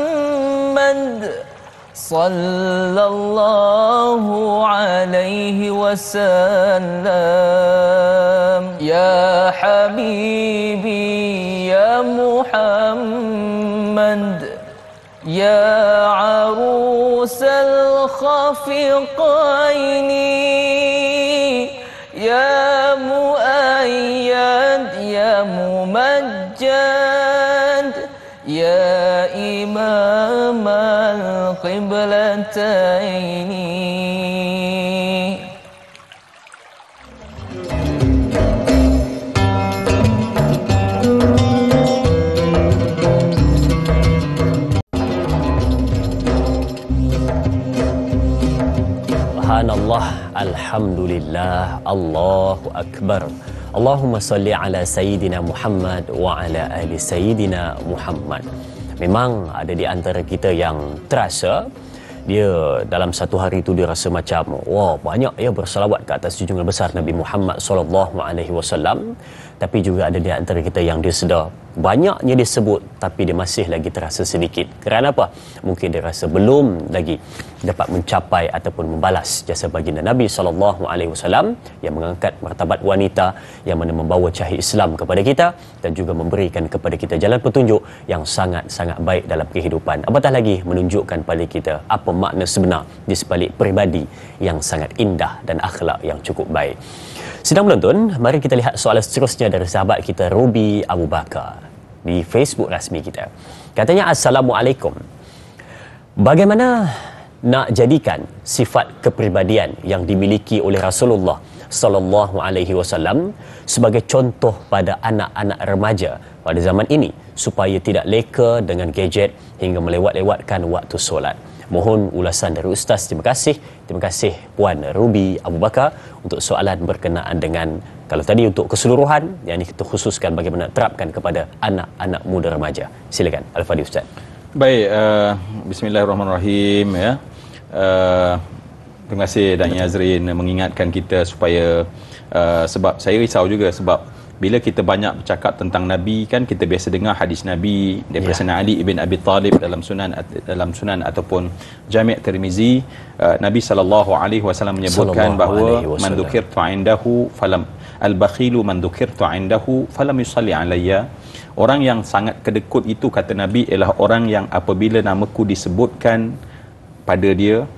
sallallahu alaihi wasallam. Ya habibi ya Muhammad, ya arusal khafiqaini, ya muayyad ya mumajjad, ya imam al-qiblataini. Subhanallah, alhamdulillah, Allahu Akbar. Allahumma salli ala Sayyidina Muhammad wa ala ali Sayyidina Muhammad. Memang ada di antara kita yang terasa dia dalam satu hari itu dia rasa macam wah, banyak ya berselawat ke atas junjungan besar Nabi Muhammad SAW. Tapi juga ada di antara kita yang dia sedar banyaknya dia sebut tapi dia masih lagi terasa sedikit. Kerana apa? Mungkin dia rasa belum lagi dapat mencapai ataupun membalas jasa baginda Nabi SAW yang mengangkat martabat wanita, yang mana membawa cahaya Islam kepada kita dan juga memberikan kepada kita jalan petunjuk yang sangat-sangat baik dalam kehidupan. Apatah lagi menunjukkan pada kita apa makna sebenar di sebalik peribadi yang sangat indah dan akhlak yang cukup baik. Sidang penonton, mari kita lihat soalan seterusnya dari sahabat kita Ruby Abu Bakar di Facebook rasmi kita. Katanya, Assalamualaikum. Bagaimana nak jadikan sifat kepribadian yang dimiliki oleh Rasulullah sallallahu alaihi wasallam sebagai contoh pada anak-anak remaja pada zaman ini supaya tidak leka dengan gadget hingga melewat-lewatkan waktu solat? Mohon ulasan dari Ustaz. Terima kasih. Terima kasih Puan Ruby Abu Bakar untuk soalan berkenaan dengan, kalau tadi untuk keseluruhan, yang ini kita khususkan bagaimana terapkan kepada anak-anak muda remaja. Silakan Al-Fadhil Ustaz. Baik, bismillahirrahmanirrahim, ya. Terima kasih Dan Azrin mengingatkan kita supaya sebab saya risau juga sebab bila kita banyak bercakap tentang Nabi, kan kita biasa dengar hadis Nabi daripada Sayyidina Ali ibn Abi Talib dalam sunan ataupun Jami' Tirmizi. Nabi SAW menyebutkan bahawa man dzukirtu indahu falam al-bakhilu man dzukirtu indahu falam yusalli alayya. Orang yang sangat kedekut itu, kata Nabi, ialah orang yang apabila namaku disebutkan pada dia,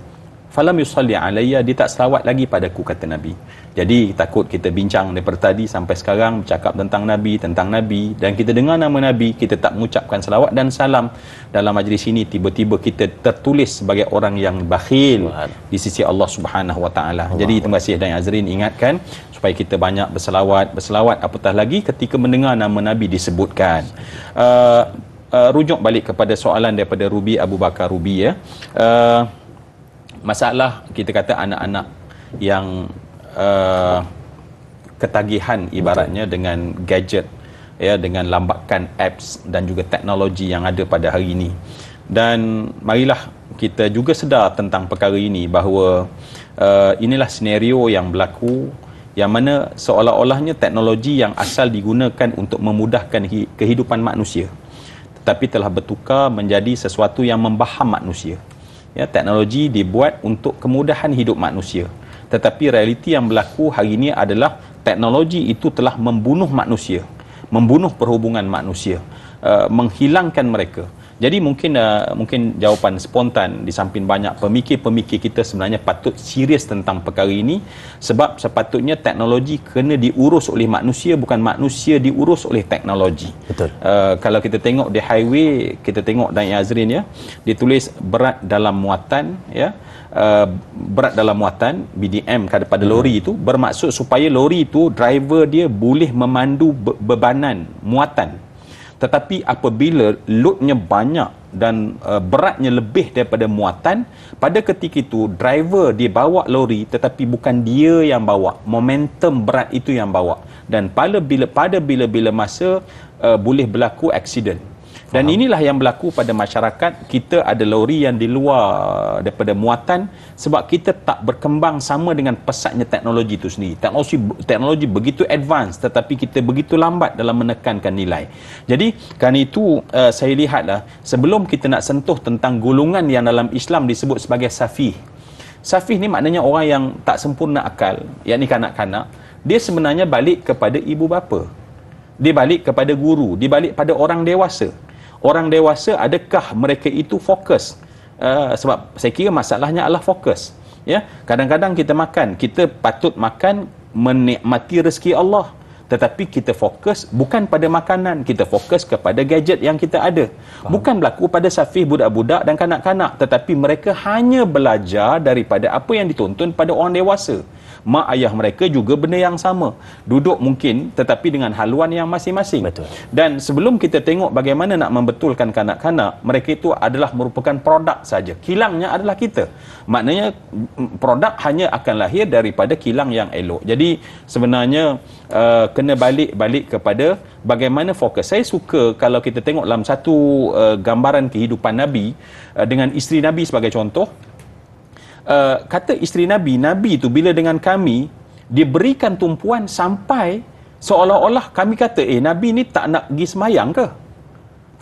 falam yusalli alayya, dia tak selawat lagi padaku, kata Nabi. Jadi takut kita bincang daripada tadi sampai sekarang bercakap tentang Nabi, dan kita dengar nama Nabi, kita tak mengucapkan selawat dan salam dalam majlis ini, tiba-tiba kita tertulis sebagai orang yang bakhil di sisi Allah Subhanahu Wa Taala. Jadi terima kasih Dan Azrin ingatkan supaya kita banyak berselawat apatah lagi ketika mendengar nama Nabi disebutkan. Rujuk balik kepada soalan daripada Ruby Abu Bakar Ruby, ya. Masalah kita kata anak-anak yang ketagihan ibaratnya dengan gadget, ya, dengan lambakan apps dan juga teknologi yang ada pada hari ini. Dan marilah kita juga sedar tentang perkara ini bahawa inilah senario yang berlaku, yang mana seolah-olahnya teknologi yang asal digunakan untuk memudahkan kehidupan manusia tetapi telah bertukar menjadi sesuatu yang membaham manusia. Ya, teknologi dibuat untuk kemudahan hidup manusia, tetapi realiti yang berlaku hari ini adalah teknologi itu telah membunuh manusia, membunuh perhubungan manusia, menghilangkan mereka. Jadi mungkin jawapan spontan di samping banyak pemikir-pemikir kita sebenarnya patut serius tentang perkara ini, sebab sepatutnya teknologi kena diurus oleh manusia, bukan manusia diurus oleh teknologi. Betul. Kalau kita tengok di highway, kita tengok dan Azrin, ya, ditulis berat dalam muatan, ya. Berat dalam muatan BDM pada lori itu bermaksud supaya lori itu driver dia boleh memandu bebanan muatan. Tetapi apabila loadnya banyak dan beratnya lebih daripada muatan, pada ketika itu driver dia bawa lori tetapi bukan dia yang bawa, momentum berat itu yang bawa, dan pada bila masa boleh berlaku aksiden. Dan inilah yang berlaku pada masyarakat kita. Ada lori yang di luar daripada muatan sebab kita tak berkembang sama dengan pesatnya teknologi itu sendiri. Teknologi begitu advance tetapi kita begitu lambat dalam menekankan nilai. Jadi kerana itu saya lihatlah, sebelum kita nak sentuh tentang golongan yang dalam Islam disebut sebagai safih. Safih ni maknanya orang yang tak sempurna akal, yakni kanak-kanak. Dia sebenarnya balik kepada ibu bapa, dia balik kepada guru, dia balik pada orang dewasa. Orang dewasa, adakah mereka itu fokus? Sebab saya kira masalahnya adalah fokus. Ya, kadang-kadang kita patut makan menikmati rezeki Allah, tetapi kita fokus bukan pada makanan, kita fokus kepada gadget yang kita ada. Bukan berlaku pada safih budak-budak dan kanak-kanak, tetapi mereka hanya belajar daripada apa yang ditonton pada orang dewasa. Mak ayah mereka juga benda yang sama, duduk mungkin tetapi dengan haluan yang masing-masing. Betul. Dan sebelum kita tengok bagaimana nak membetulkan kanak-kanak, mereka itu adalah merupakan produk saja. Kilangnya adalah kita. Maknanya produk hanya akan lahir daripada kilang yang elok. Jadi sebenarnya kena balik kepada bagaimana fokus. Saya suka kalau kita tengok dalam satu gambaran kehidupan Nabi dengan isteri Nabi sebagai contoh. Kata isteri Nabi itu bila dengan kami, dia berikan tumpuan sampai seolah-olah kami kata, Nabi ni tak nak pergi semayang ke?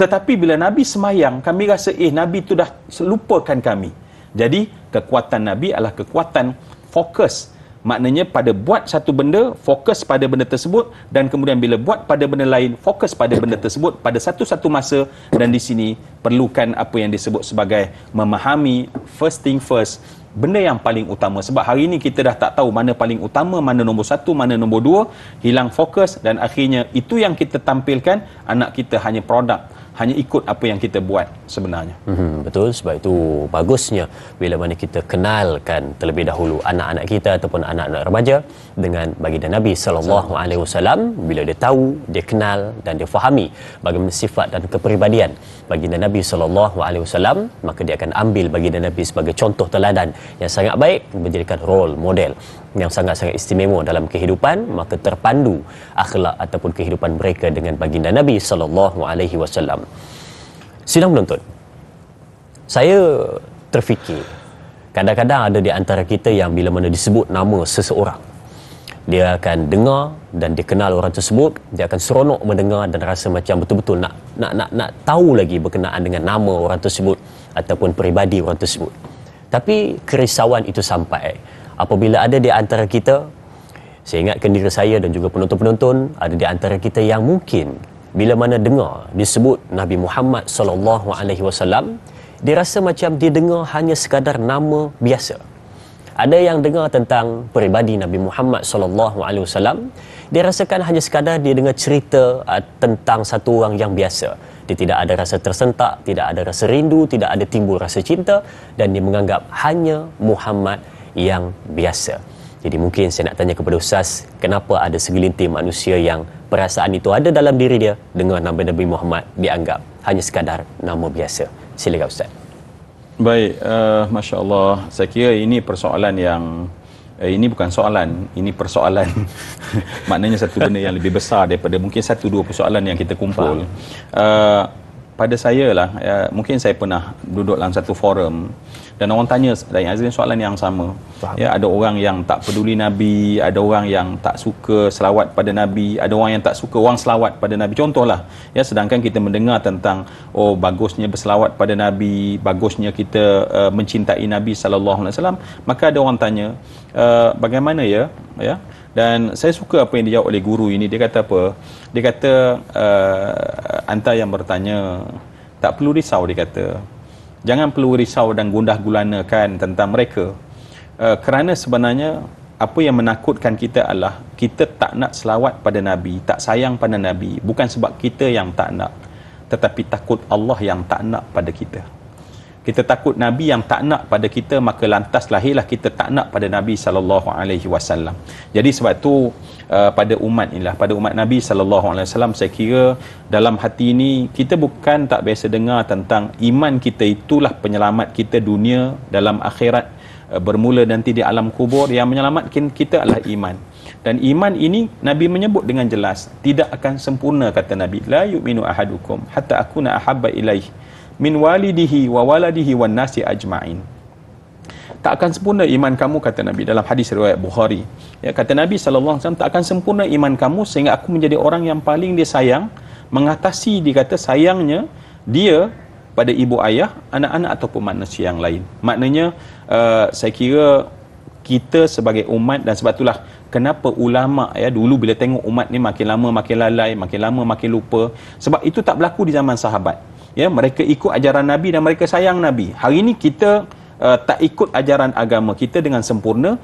Tetapi bila Nabi semayang, kami rasa Nabi tu dah lupakan kami. Jadi kekuatan Nabi adalah kekuatan fokus. Maknanya pada buat satu benda, fokus pada benda tersebut, dan kemudian bila buat pada benda lain, fokus pada benda tersebut pada satu-satu masa. Dan di sini perlukan apa yang disebut sebagai memahami first thing first, benda yang paling utama. Sebab hari ini kita dah tak tahu mana paling utama, mana nombor satu, mana nombor dua, hilang fokus, dan akhirnya itu yang kita tampilkan, anak kita hanya produk, hanya ikut apa yang kita buat sebenarnya. Betul, sebab itu bagusnya bila mana kita kenalkan terlebih dahulu anak-anak kita ataupun anak-anak remaja dengan baginda Nabi SAW. Bila dia tahu, dia kenal dan dia fahami bagaimana sifat dan kepribadian baginda Nabi SAW, maka dia akan ambil baginda Nabi sebagai contoh teladan yang sangat baik, menjadikan role model yang sangat-sangat istimewa dalam kehidupan. Maka terpandu akhlak ataupun kehidupan mereka dengan baginda Nabi SAW. Sidang penonton, saya terfikir kadang-kadang ada di antara kita yang bila mana disebut nama seseorang, dia akan dengar dan dia kenal orang tersebut, dia akan seronok mendengar dan rasa macam betul-betul nak tahu lagi berkenaan dengan nama orang tersebut ataupun peribadi orang tersebut. Tapi kerisauan itu sampai apabila ada di antara kita, saya ingatkan diri saya dan juga penonton-penonton, ada di antara kita yang mungkin bila mana dengar disebut Nabi Muhammad SAW, dia rasa macam dia dengar hanya sekadar nama biasa. Ada yang dengar tentang peribadi Nabi Muhammad SAW, dia rasakan hanya sekadar dia dengar cerita tentang satu orang yang biasa. Dia tidak ada rasa tersentak, tidak ada rasa rindu, tidak ada timbul rasa cinta, dan dia menganggap hanya Muhammad yang biasa. Jadi mungkin saya nak tanya kepada Ustaz, kenapa ada segelintir manusia yang perasaan itu ada dalam diri dia dengan nama Nabi Muhammad dianggap hanya sekadar nama biasa? Silakan Ustaz. Baik, Masya Allah. Saya kira ini persoalan yang ini bukan soalan, ini persoalan. Maknanya satu benda yang lebih besar daripada mungkin satu dua persoalan yang kita kumpul. Pada saya lah, mungkin saya pernah duduk dalam satu forum dan orang tanya dari Azrin soalan yang sama. Ya, ada orang yang tak peduli Nabi, ada orang yang tak suka selawat pada Nabi, ada orang yang tak suka orang selawat pada Nabi. Contohlah, ya, sedangkan kita mendengar tentang bagusnya berselawat pada Nabi, bagusnya kita mencintai Nabi sallallahu alaihi wasallam, maka ada orang tanya bagaimana ya. Dan saya suka apa yang dijawab oleh guru ini. Dia kata apa? Dia kata anta yang bertanya tak perlu risau, dia kata. Jangan perlu risau dan gundah gulanakan tentang mereka. Kerana sebenarnya apa yang menakutkan kita adalah kita tak nak selawat pada Nabi, tak sayang pada Nabi, bukan sebab kita yang tak nak, tetapi takut Allah yang tak nak pada kita. Kita takut Nabi yang tak nak pada kita, maka lantas lahirlah kita tak nak pada Nabi sallallahu alaihi wasallam. Jadi sebab tu pada umat inilah, pada umat Nabi sallallahu alaihi wasallam, saya kira dalam hati ini kita bukan tak biasa dengar tentang iman kita itulah penyelamat kita dunia dalam akhirat, bermula nanti di alam kubur. Yang menyelamatkan kita adalah iman. Dan iman ini Nabi menyebut dengan jelas tidak akan sempurna, kata Nabi, la yu'minu ahadukum hatta akuna ahabba ilaihi min walidihi wa waladihi wan nasi ajma'in. Tak akan sempurna iman kamu, kata Nabi dalam hadis riwayat Bukhari. Ya, kata Nabi sallallahu alaihi wasallam, tak akan sempurna iman kamu sehingga aku menjadi orang yang paling dia sayang, mengatasi dikata sayangnya dia pada ibu ayah, anak-anak ataupun manusia yang lain. Maknanya saya kira kita sebagai umat, dan sebab itulah kenapa ulama ya dulu bila tengok umat ni makin lama makin lalai, makin lama makin lupa, sebab itu tak berlaku di zaman sahabat. Ya, mereka ikut ajaran Nabi dan mereka sayang Nabi. Hari ini kita tak ikut ajaran agama kita dengan sempurna,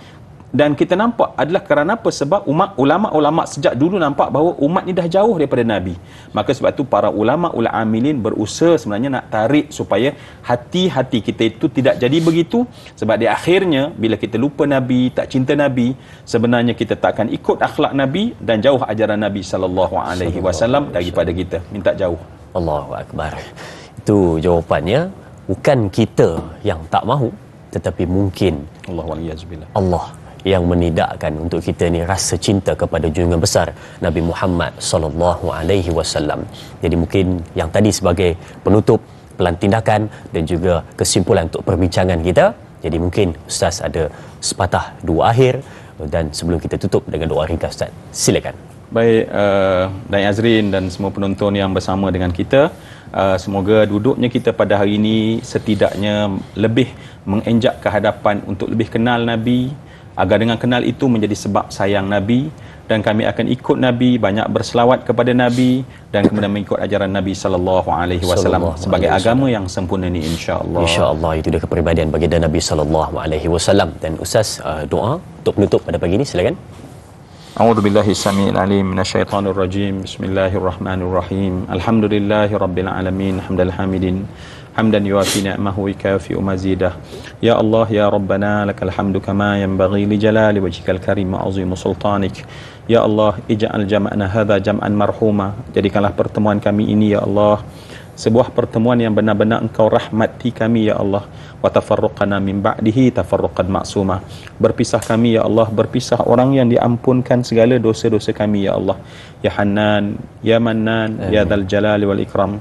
dan kita nampak adalah kerana apa? Sebab ulama-ulama sejak dulu nampak bahawa umat ni dah jauh daripada Nabi. Maka sebab tu para ulama amilin berusaha sebenarnya nak tarik supaya hati-hati kita itu tidak jadi begitu. Sebab di akhirnya bila kita lupa Nabi, tak cinta Nabi, sebenarnya kita tak akan ikut akhlak Nabi dan jauh ajaran Nabi sallallahu alaihi wasallam daripada kita. Minta jauh. Allahu Akbar. Itu jawapannya. Bukan kita yang tak mahu, tetapi mungkin Allah yang menidakkan untuk kita ni rasa cinta kepada junjungan besar Nabi Muhammad sallallahu alaihi wasallam. Jadi mungkin yang tadi sebagai penutup, pelantindakan dan juga kesimpulan untuk perbincangan kita. Jadi mungkin Ustaz ada sepatah dua akhir, dan sebelum kita tutup dengan doa ringkas, Ustaz, silakan. Baik, Dai Azrin dan semua penonton yang bersama dengan kita, semoga duduknya kita pada hari ini setidaknya lebih mengenjak ke hadapan untuk lebih kenal Nabi, agar dengan kenal itu menjadi sebab sayang Nabi, dan kami akan ikut Nabi, banyak berselawat kepada Nabi, dan kemudian mengikut ajaran Nabi sallallahu alaihi wasallam sebagai agama yang sempurna ini, insya-Allah. Insya-Allah itu dia kepribadian baginda Nabi sallallahu alaihi wasallam. Dan Ustaz, doa untuk penutup pada pagi ini, silakan. A'udzu billahi samiil alim minasyaitonir rajim. Bismillahirrahmanirrahim. Alhamdulillahirabbil alamin, hamdal hamidin, hamdan yuafi ni'amahu wa yukafi'u mazidah. Ya Allah ya Rabbana, lakal hamdu kama yanbaghi li jalali wajhikal karim wa 'azimi sultanik. Ya Allah, ij'al jam'ana hadza jam'an marhuma. Jadikanlah pertemuan kami ini ya Allah sebuah pertemuan yang benar-benar Engkau rahmati kami ya Allah. Wa tafarruqana min ba'dihi tafarruqan ma'suma. Berpisah kami ya Allah, berpisah orang yang diampunkan segala dosa-dosa kami ya Allah. Ya Hannan, ya Mannan, ya Dzal Jalali wal Ikram.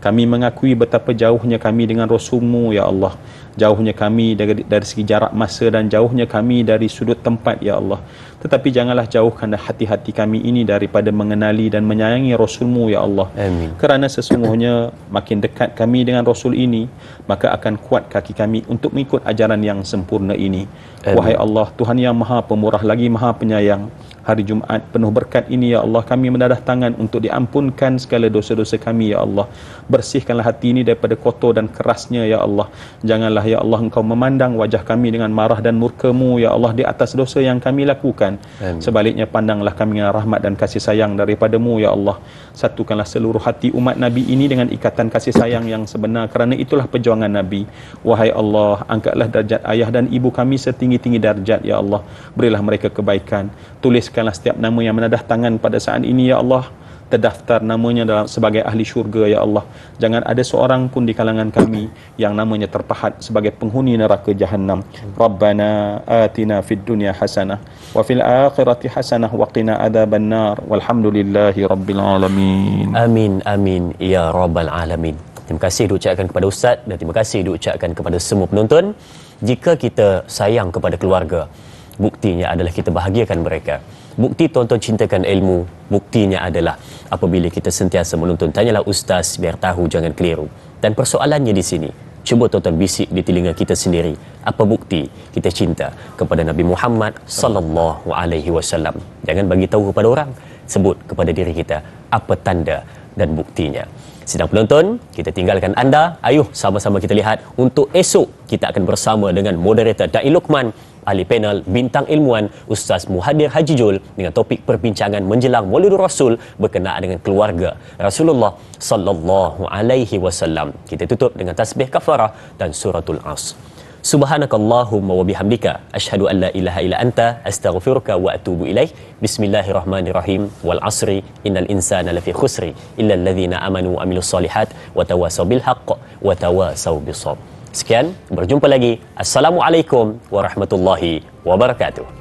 Kami mengakui betapa jauhnya kami dengan Rasul-Mu ya Allah. Jauhnya kami dari segi jarak masa dan jauhnya kami dari sudut tempat ya Allah. Tetapi janganlah jauhkan hati-hati kami ini daripada mengenali dan menyayangi Rasul-Mu ya Allah. Amin. Kerana sesungguhnya makin dekat kami dengan Rasul ini, maka akan kuat kaki kami untuk mengikut ajaran yang sempurna ini. Amin. Wahai Allah, Tuhan yang Maha Pemurah lagi Maha Penyayang, hari Jumaat penuh berkat ini ya Allah, kami menadah tangan untuk diampunkan segala dosa-dosa kami ya Allah. Bersihkanlah hati ini daripada kotor dan kerasnya ya Allah. Janganlah ya Allah Engkau memandang wajah kami dengan marah dan murka-Mu ya Allah di atas dosa yang kami lakukan. Amin. Sebaliknya pandanglah kami dengan rahmat dan kasih sayang daripada-Mu ya Allah. Satukanlah seluruh hati umat Nabi ini dengan ikatan kasih sayang yang sebenar, kerana itulah perjuangan Nabi. Wahai Allah, angkatlah darjat ayah dan ibu kami setinggi-tinggi darjat ya Allah. Berilah mereka kebaikan. Tuliskanlah setiap nama yang menadah tangan pada saat ini ya Allah, terdaftar namanya dalam sebagai ahli syurga ya Allah. Jangan ada seorang pun di kalangan kami yang namanya terpahat sebagai penghuni neraka Jahannam. Rabbana atina fid dunya hasanah wa fil akhirati hasanah wa qina adzabannar. Walhamdulillahi rabbil alamin. Amin amin ya rabbal alamin. Terima kasih diucapkan kepada Ustaz dan terima kasih diucapkan kepada semua penonton. Jika kita sayang kepada keluarga, buktinya adalah kita bahagiakan mereka. Bukti tuan-tuan cintakan ilmu, buktinya adalah apabila kita sentiasa menuntun. Tanyalah ustaz biar tahu, jangan keliru. Dan persoalannya di sini, cuba tuan-tuan bisik di telinga kita sendiri, apa bukti kita cinta kepada Nabi Muhammad sallallahu alaihi wasallam. Jangan bagi tahu kepada orang, sebut kepada diri kita apa tanda dan buktinya. Sidang penonton, kita tinggalkan anda. Ayuh sama-sama kita lihat untuk esok kita akan bersama dengan moderator Da'i Luqman, ahli panel bintang ilmuwan Ustaz Muhadir Haji Jul dengan topik perbincangan menjelang Maulidur Rasul berkenaan dengan keluarga Rasulullah sallallahu alaihi wasallam. Kita tutup dengan tasbih kafarah dan suratul As. Subhanakallahumma wa bihamdika asyhadu an la ilaha illa anta astaghfiruka wa atubu ilaik. Bismillahirrahmanirrahim. Wal asri innal insana lafi khusri illa alladhina amanu wa amilus solihat wa tawasaw bil haqq wa tawasaw bis sabr. Sekian, berjumpa lagi. Assalamualaikum warahmatullahi wabarakatuh.